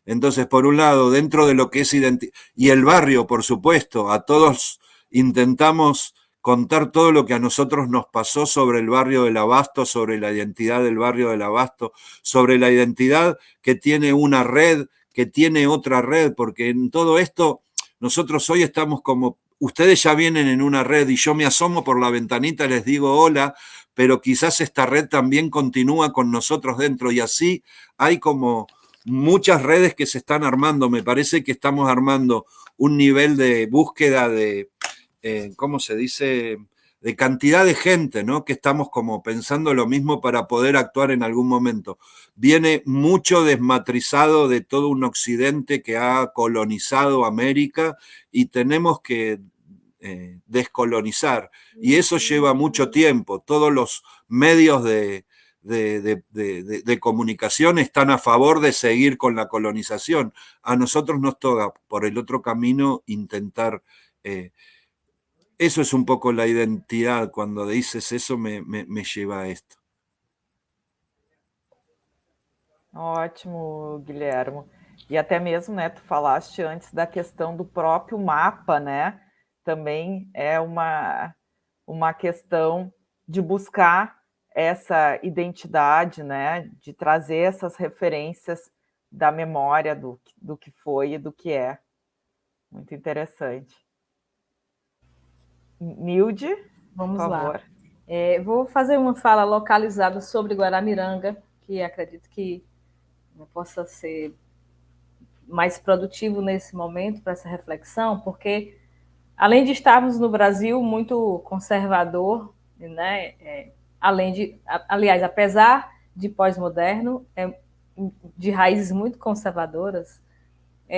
Speaker 7: Entonces, por un lado, dentro de lo que es identidad, y el barrio, por supuesto, a todos intentamos contar todo lo que a nosotros nos pasó sobre el barrio del Abasto, sobre la identidad del barrio del Abasto, sobre la identidad que tiene una red, que tiene otra red, porque en todo esto nosotros hoy estamos como, ustedes ya vienen en una red y yo me asomo por la ventanita y les digo hola, pero quizás esta red también continúa con nosotros dentro y así hay como muchas redes que se están armando. Me parece que estamos armando un nivel de búsqueda de, ¿cómo se dice?, de cantidad de gente, ¿no? Que estamos como pensando lo mismo para poder actuar en algún momento. Viene mucho desmatrizado de todo un occidente que ha colonizado América y tenemos que descolonizar. Y eso lleva mucho tiempo. Todos los medios de comunicación están a favor de seguir con la colonización. A nosotros nos toca, por el otro camino, intentar... eso es un poco la identidad. Cuando dices eso, me lleva a esto.
Speaker 4: Ótimo, Guilhermo. E até mesmo, né, tu falaste antes da questão do próprio mapa, né? Também é uma questão de buscar essa identidade, né? De trazer essas referências da memória do que foi e do que é. Muito interessante. Nilde,
Speaker 6: Vamos
Speaker 4: por
Speaker 6: lá.
Speaker 4: favor.
Speaker 6: Vou fazer uma fala localizada sobre Guaramiranga, que acredito que possa ser mais produtivo nesse momento para essa reflexão, porque além de estarmos no Brasil muito conservador, né, aliás, apesar de pós-moderno, de raízes muito conservadoras,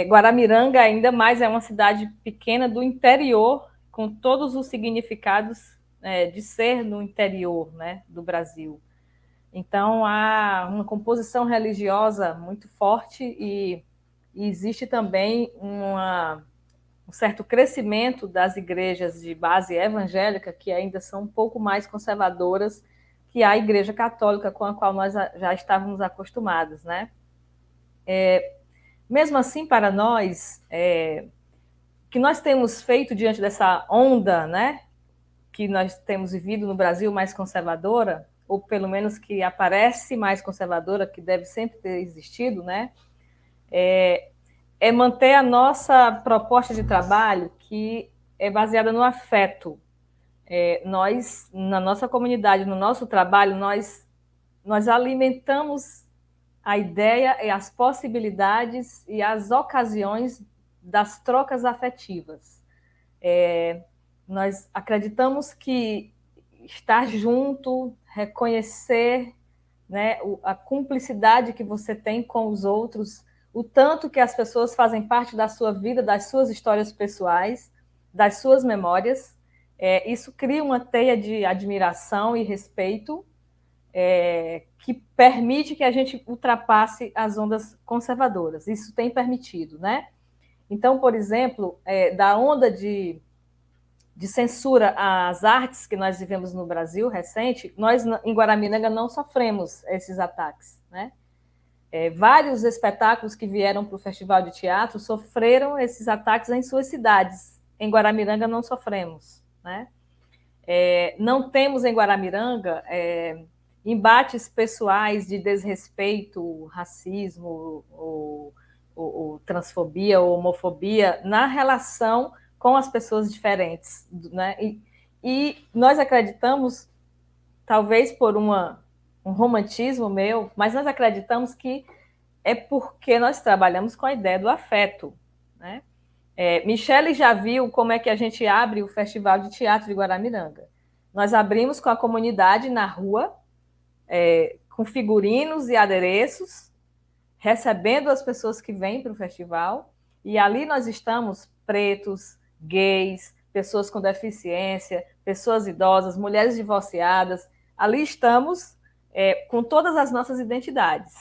Speaker 6: Guaramiranga ainda mais é uma cidade pequena do interior, com todos os significados de ser no interior, né, do Brasil. Então, há uma composição religiosa muito forte e existe também um certo crescimento das igrejas de base evangélica, que ainda são um pouco mais conservadoras que a Igreja Católica, com a qual nós já estávamos acostumados, né? Mesmo assim, para nós, que nós temos feito diante dessa onda, né, que nós temos vivido no Brasil mais conservadora, ou pelo menos que aparece mais conservadora, que deve sempre ter existido, né, é manter a nossa proposta de trabalho, que é baseada no afeto. Nós, na nossa comunidade, no nosso trabalho, nós alimentamos a ideia e as possibilidades e as ocasiões das trocas afetivas. Nós acreditamos que estar junto, reconhecer, né, a cumplicidade que você tem com os outros, o tanto que as pessoas fazem parte da sua vida, das suas histórias pessoais, das suas memórias, isso cria uma teia de admiração e respeito que permite que a gente ultrapasse as ondas conservadoras. Isso tem permitido, né? Então, por exemplo, da onda de censura às artes que nós vivemos no Brasil recente, nós em Guaramiranga não sofremos esses ataques, né? Vários espetáculos que vieram para o Festival de Teatro sofreram esses ataques em suas cidades. Em Guaramiranga não sofremos, né? Não temos em Guaramiranga embates pessoais de desrespeito, racismo, ou transfobia, ou homofobia na relação com as pessoas diferentes, né? E nós acreditamos, talvez por um romantismo meu, mas nós acreditamos que é porque nós trabalhamos com a ideia do afeto, né? Michele já viu como é que a gente abre o Festival de Teatro de Guaramiranga. Nós abrimos com a comunidade na rua, com figurinos e adereços, recebendo as pessoas que vêm para o festival, e ali nós estamos pretos, gays, pessoas com deficiência, pessoas idosas, mulheres divorciadas, ali estamos com todas as nossas identidades,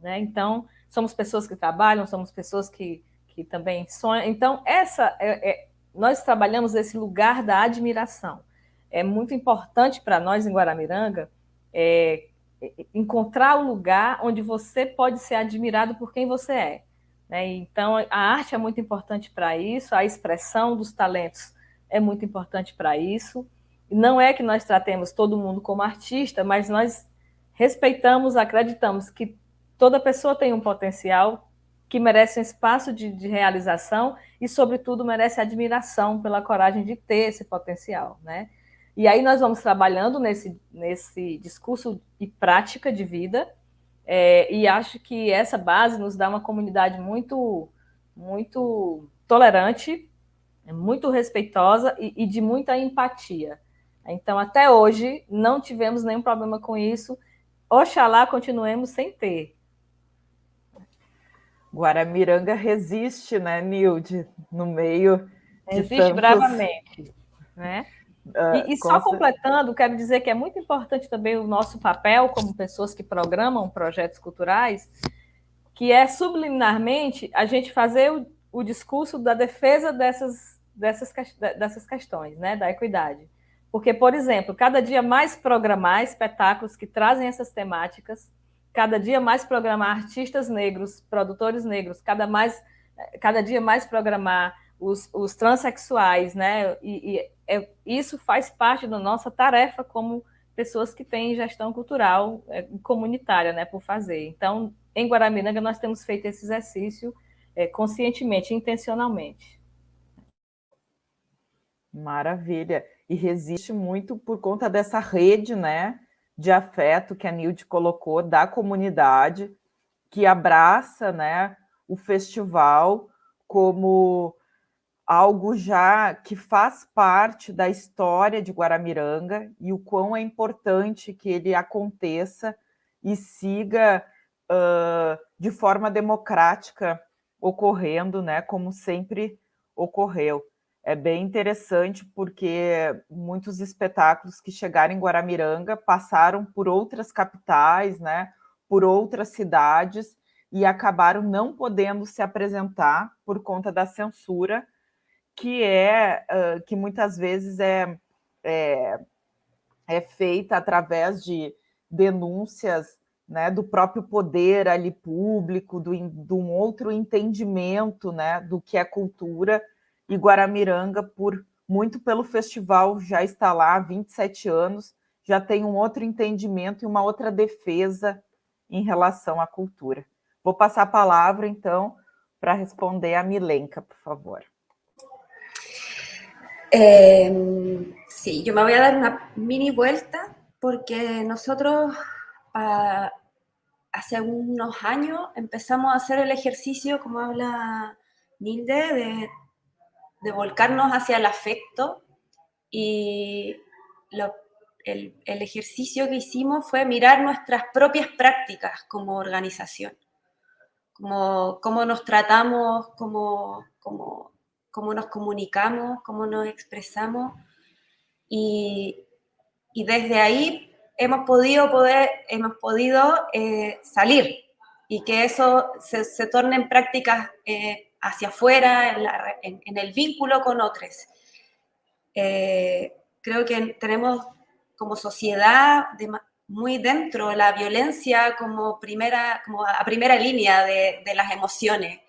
Speaker 6: né? Então, somos pessoas que trabalham, somos pessoas que também sonham. Então, nós trabalhamos esse lugar da admiração. É muito importante para nós em Guaramiranga encontrar o lugar onde você pode ser admirado por quem você é, né? Então, a arte é muito importante para isso, a expressão dos talentos é muito importante para isso. Não é que nós tratemos todo mundo como artista, mas nós respeitamos, acreditamos que toda pessoa tem um potencial que merece um espaço de realização e, sobretudo, merece admiração pela coragem de ter esse potencial, né? E aí nós vamos trabalhando nesse discurso e prática de vida, e acho que essa base nos dá uma comunidade muito, muito tolerante, muito respeitosa e de muita empatia. Então, até hoje, não tivemos nenhum problema com isso. Oxalá continuemos sem ter.
Speaker 4: Guaramiranga resiste, né, Nilde, no meio de
Speaker 6: Resiste
Speaker 4: tantos...
Speaker 6: bravamente, né? E só
Speaker 4: com
Speaker 6: completando, quero dizer que é muito importante também o nosso papel como pessoas que programam projetos culturais, que é subliminarmente a gente fazer o discurso da defesa dessas questões, né, da equidade. Porque, por exemplo, cada dia mais programar espetáculos que trazem essas temáticas, cada dia mais programar artistas negros, produtores negros, cada dia mais programar os transexuais, né? Isso faz parte da nossa tarefa como pessoas que têm gestão cultural comunitária, né, por fazer. Então, em Guaramiranga, nós temos feito esse exercício conscientemente, intencionalmente.
Speaker 4: Maravilha. E resiste muito por conta dessa rede, né, de afeto que a Nilde colocou da comunidade, que abraça, né, o festival como algo já que faz parte da história de Guaramiranga e o quão é importante que ele aconteça e siga de forma democrática ocorrendo, né, como sempre ocorreu. É bem interessante porque muitos espetáculos que chegaram em Guaramiranga passaram por outras capitais, né, por outras cidades e acabaram não podendo se apresentar por conta da censura, que muitas vezes é feita através de denúncias, né, do próprio poder ali público, de um outro entendimento, né, do que é cultura. E Guaramiranga, muito pelo festival, já está lá há 27 anos, já tem um outro entendimento e uma outra defesa em relação à cultura. Vou passar a palavra, então, para responder a Milenka, por favor.
Speaker 9: Sí, yo me voy a dar una mini vuelta porque nosotros hace unos años empezamos a hacer el ejercicio, como habla Nilde, de volcarnos hacia el afecto, y el ejercicio que hicimos fue mirar nuestras propias prácticas como organización, cómo nos tratamos, cómo nos comunicamos, cómo nos expresamos, y desde ahí hemos podido salir y que eso se torne en prácticas hacia afuera, en el vínculo con otros. Creo que tenemos como sociedad muy dentro la violencia como a primera línea de las emociones,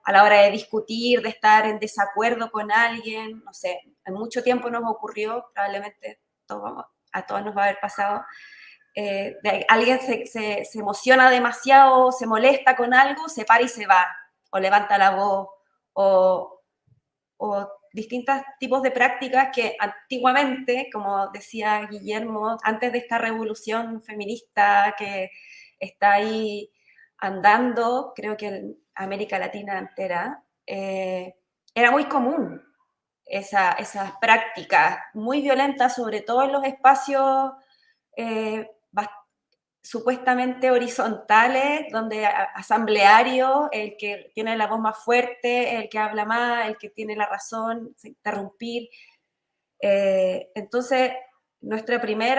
Speaker 9: a la hora de discutir, de estar en desacuerdo con alguien. No sé, en mucho tiempo nos ocurrió, probablemente a todos nos va a haber pasado, alguien se emociona demasiado, se molesta con algo, se para y se va, o levanta la voz, o distintos tipos de prácticas que antiguamente, como decía Guillermo, antes de esta revolución feminista que está ahí andando, creo que en América Latina entera, era muy común esas prácticas muy violentas, sobre todo en los espacios supuestamente horizontales, donde asambleario, el que tiene la voz más fuerte, el que habla más, el que tiene la razón, interrumpir. Entonces, nuestro primer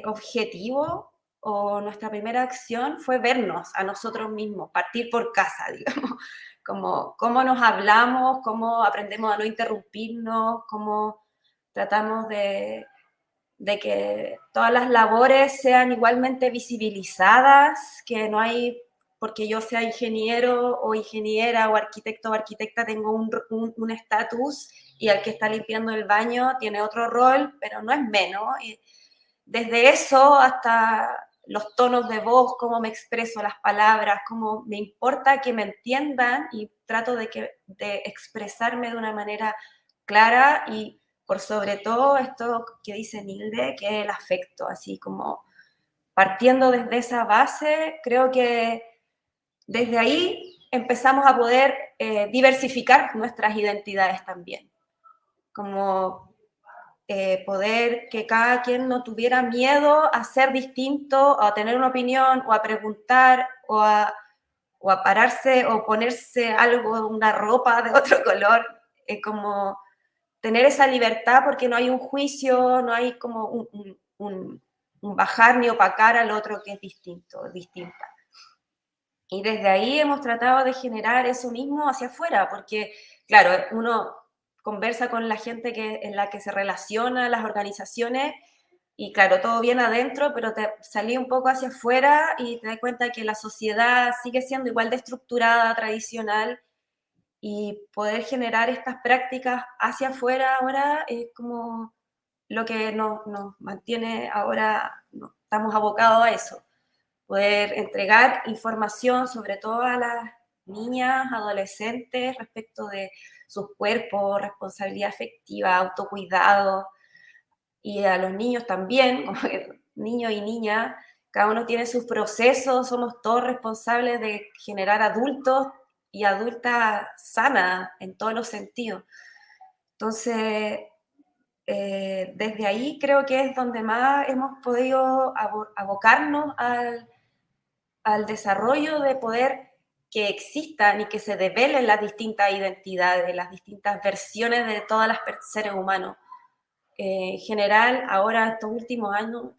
Speaker 9: objetivo o nuestra primera acción fue vernos a nosotros mismos, partir por casa, digamos, como cómo nos hablamos, cómo aprendemos a no interrumpirnos, cómo tratamos de de que todas las labores sean igualmente visibilizadas, que no hay, porque yo sea ingeniero o ingeniera o arquitecta, tengo un estatus, y el que está limpiando el baño tiene otro rol, pero no es menos. Y desde eso hasta los tonos de voz, cómo me expreso, las palabras, cómo me importa que me entiendan, y trato de expresarme de una manera clara, y por sobre todo esto que dice Nilde, que es el afecto, así como partiendo desde esa base, creo que desde ahí empezamos a poder diversificar nuestras identidades también, como poder que cada quien no tuviera miedo a ser distinto, a tener una opinión, o a preguntar, o a pararse, o ponerse algo, una ropa de otro color, como tener esa libertad, porque no hay un juicio, no hay como un bajar ni opacar al otro que es distinta. Y desde ahí hemos tratado de generar eso mismo hacia afuera, porque, claro, uno conversa con la gente en la que se relaciona, las organizaciones, y claro, todo bien adentro, pero te salí un poco hacia afuera y te das cuenta que la sociedad sigue siendo igual de estructurada, tradicional, y poder generar estas prácticas hacia afuera ahora es como lo que nos mantiene ahora, estamos abocados a eso, poder entregar información sobre todo a las niñas, adolescentes, respecto de sus cuerpos, responsabilidad afectiva, autocuidado, y a los niños también, como que niños y niñas, cada uno tiene sus procesos, somos todos responsables de generar adultos y adultas sanas en todos los sentidos. Entonces, desde ahí creo que es donde más hemos podido abocarnos al desarrollo de poder que existan y que se develen las distintas identidades, las distintas versiones de todas las seres humanos. En general, ahora estos últimos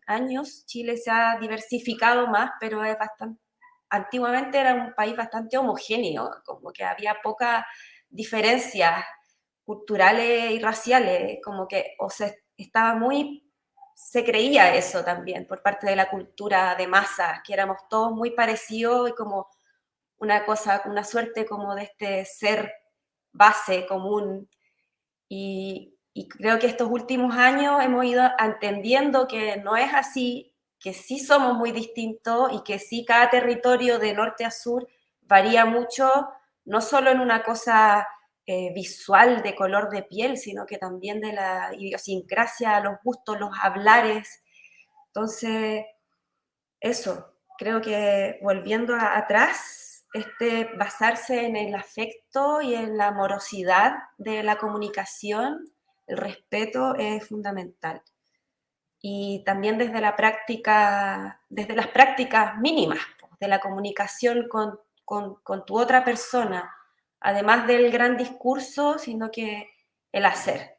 Speaker 9: años, Chile se ha diversificado más, pero es bastante, antiguamente era un país bastante homogéneo, como que había pocas diferencias culturales y raciales, como que se creía eso también por parte de la cultura de masas, que éramos todos muy parecidos y como una suerte como de este ser base común. Y creo que estos últimos años hemos ido entendiendo que no es así, que sí somos muy distintos y que sí cada territorio de norte a sur varía mucho, no solo en una cosa visual de color de piel, sino que también de la idiosincrasia, los gustos, los hablares. Entonces, eso, creo que volviendo atrás, basarse en el afecto y en la amorosidad de la comunicación, el respeto es fundamental. Y también desde las prácticas mínimas, de la comunicación con tu otra persona, además del gran discurso, sino que el hacer.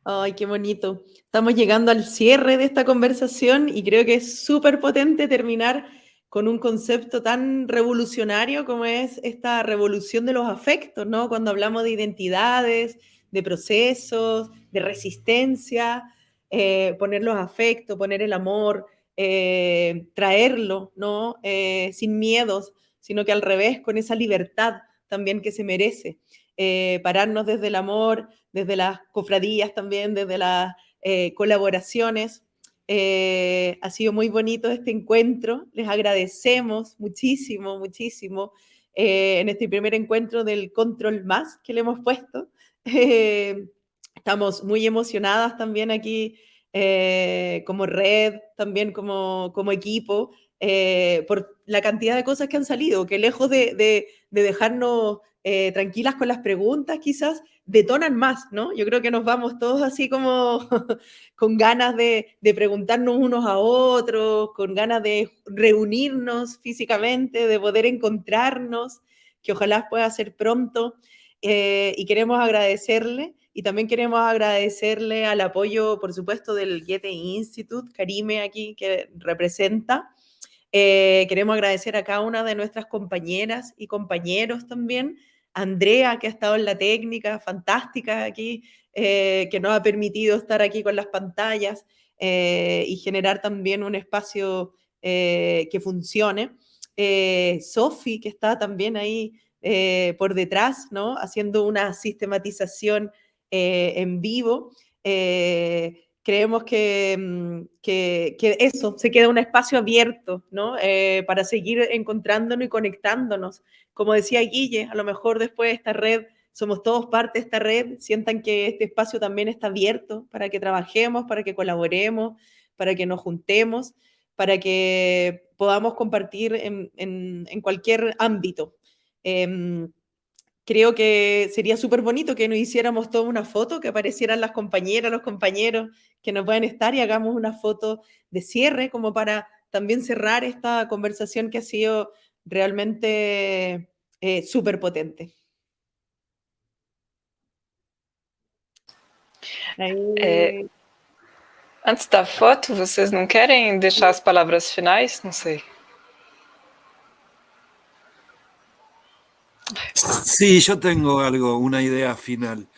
Speaker 8: Ay, qué bonito. Estamos llegando al cierre de esta conversación y creo que es súper potente terminar con un concepto tan revolucionario como es esta revolución de los afectos, ¿no? Cuando hablamos de identidades, de procesos, de resistencia, poner los afectos, poner el amor, traerlo, ¿no? Sin miedos, sino que al revés, con esa libertad también que se merece. Pararnos desde el amor, desde las cofradías también, desde las colaboraciones. Ha sido muy bonito este encuentro. Les agradecemos muchísimo, muchísimo en este primer encuentro del Control Más que le hemos puesto. Estamos muy emocionadas también aquí como red, también como equipo, por la cantidad de cosas que han salido, que lejos de dejarnos tranquilas con las preguntas, quizás detonan más, ¿no? Yo creo que nos vamos todos así como con ganas de preguntarnos unos a otros, con ganas de reunirnos físicamente, de poder encontrarnos, que ojalá pueda ser pronto. Y queremos agradecerle, y también queremos agradecerle al apoyo, por supuesto, del Goethe Institute, Karime aquí, que representa. Queremos agradecer a cada una de nuestras compañeras y compañeros también, Andrea, que ha estado en la técnica, fantástica aquí, que nos ha permitido estar aquí con las pantallas y generar también un espacio que funcione. Sofi, que está también ahí por detrás, ¿no? Haciendo una sistematización en vivo. Creemos que eso, se queda un espacio abierto, ¿no? Para seguir encontrándonos y conectándonos. Como decía Guille, a lo mejor después de esta red, somos todos parte de esta red, sientan que este espacio también está abierto para que trabajemos, para que colaboremos, para que nos juntemos, para que podamos compartir en cualquier ámbito. Creo que sería súper bonito que nos hiciéramos toda una foto, que aparecieran las compañeras, los compañeros que nos puedan estar y hagamos una foto de cierre como para también cerrar esta conversación que ha sido realmente súper potente.
Speaker 2: Antes da foto, vocês não querem deixar as palavras finais? Não sei.
Speaker 7: Sí, yo tengo algo, una idea final.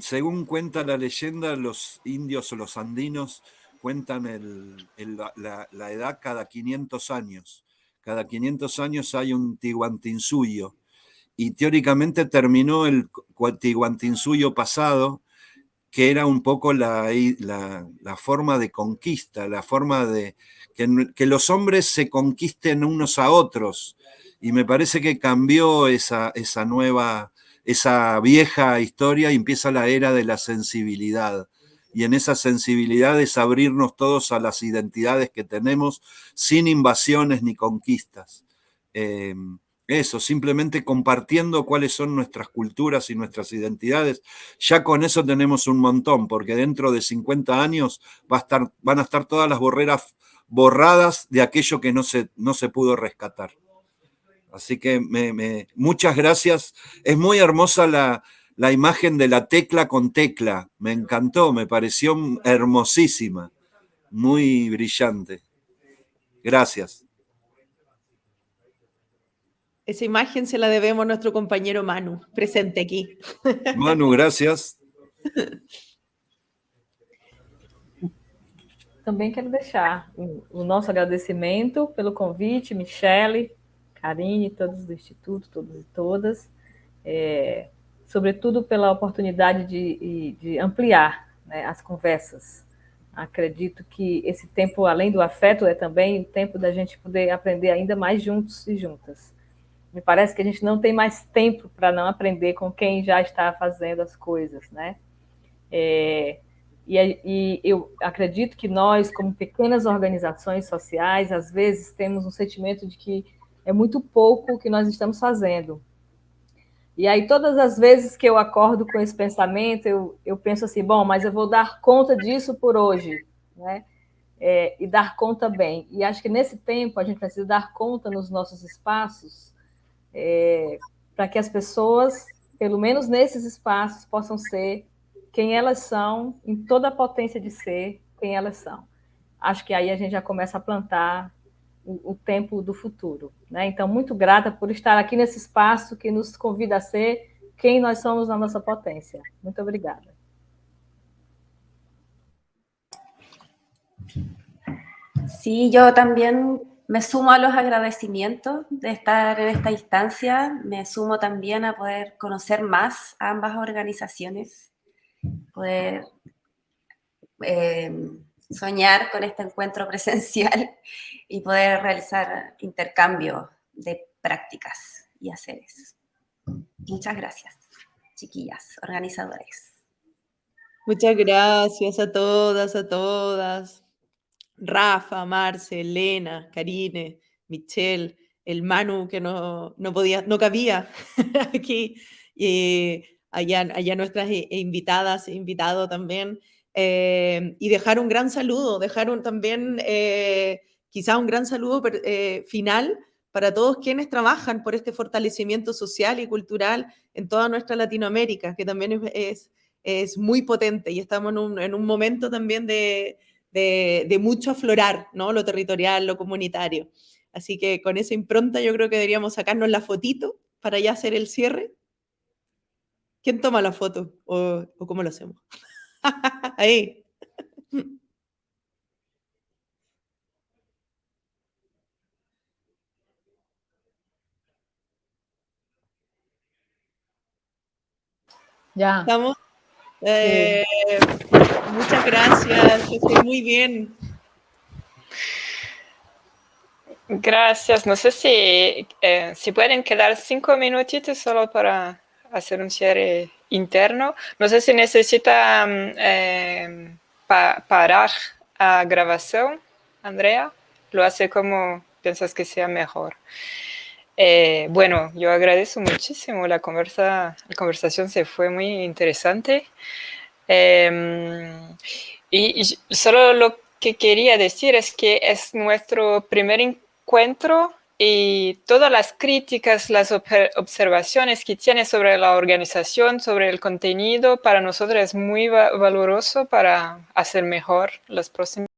Speaker 7: Según cuenta la leyenda, los indios o los andinos cuentan la edad cada 500 años. Cada 500 años hay un Tihuantinsuyo. Y teóricamente terminó el Tihuantinsuyo pasado, que era un poco la forma de conquista, la forma de que los hombres se conquisten unos a otros. Y me parece que cambió esa vieja historia y empieza la era de la sensibilidad. Y en esa sensibilidad es abrirnos todos a las identidades que tenemos sin invasiones ni conquistas. Eso, simplemente compartiendo cuáles son nuestras culturas y nuestras identidades. Ya con eso tenemos un montón, porque dentro de 50 años van a estar todas las barreras borradas de aquello que no se pudo rescatar. Así que muchas gracias. Es muy hermosa la imagen de la tecla con tecla. Me encantó, me pareció hermosísima, muy brillante. Gracias.
Speaker 8: Esa imagen se la debemos a nuestro compañero Manu, presente aqui.
Speaker 7: Manu, gracias.
Speaker 6: Também quero deixar o nosso agradecimento pelo convite, Michele, Karine, todos do Instituto, todos e todas, sobretudo pela oportunidade de ampliar, né, as conversas. Acredito que esse tempo, além do afeto, é também o tempo da gente poder aprender ainda mais juntos e juntas. Me parece que a gente não tem mais tempo para não aprender com quem já está fazendo as coisas, né? E eu acredito que nós, como pequenas organizações sociais, às vezes temos um sentimento de que é muito pouco o que nós estamos fazendo. E aí, todas as vezes que eu acordo com esse pensamento, eu penso assim, bom, mas eu vou dar conta disso por hoje, né? E dar conta bem. E acho que nesse tempo a gente precisa dar conta nos nossos espaços, para que as pessoas, pelo menos nesses espaços, possam ser quem elas são, em toda a potência de ser quem elas são. Acho que aí a gente já começa a plantar o tempo do futuro, né? Então, muito grata por estar aqui nesse espaço que nos convida a ser quem nós somos na nossa potência. Muito obrigada.
Speaker 9: Sí, yo también me sumo a los agradecimientos de estar en esta instancia, me sumo también a poder conocer más a ambas organizaciones, poder soñar con este encuentro presencial y poder realizar intercambios de prácticas y haceres. Muchas gracias, chiquillas, organizadores.
Speaker 8: Muchas gracias a todas. Rafa, Marce, Elena, Karine, Michelle, el Manu que no cabía aquí, allá nuestras invitadas, invitado también, y dejar un gran saludo, también quizá un gran saludo final para todos quienes trabajan por este fortalecimiento social y cultural en toda nuestra Latinoamérica, que también es muy potente y estamos en un momento también de mucho aflorar, ¿no? Lo territorial, lo comunitario. Así que con esa impronta yo creo que deberíamos sacarnos la fotito para ya hacer el cierre. ¿Quién toma la foto? ¿O cómo lo hacemos? Ahí.
Speaker 6: Ya.
Speaker 8: ¿Estamos? Muchas gracias, que estés muy bien.
Speaker 2: Gracias. No sé si pueden quedar 5 minutitos solo para hacer un cierre interno. No sé si necesitan parar a grabación, Andrea. Lo hace como piensas que sea mejor. Bueno, yo agradezco muchísimo la conversación, se fue muy interesante. Y solo lo que quería decir es que es nuestro primer encuentro y todas las críticas, las observaciones que tiene sobre la organización, sobre el contenido, para nosotros es muy valoroso para hacer mejor las próximas.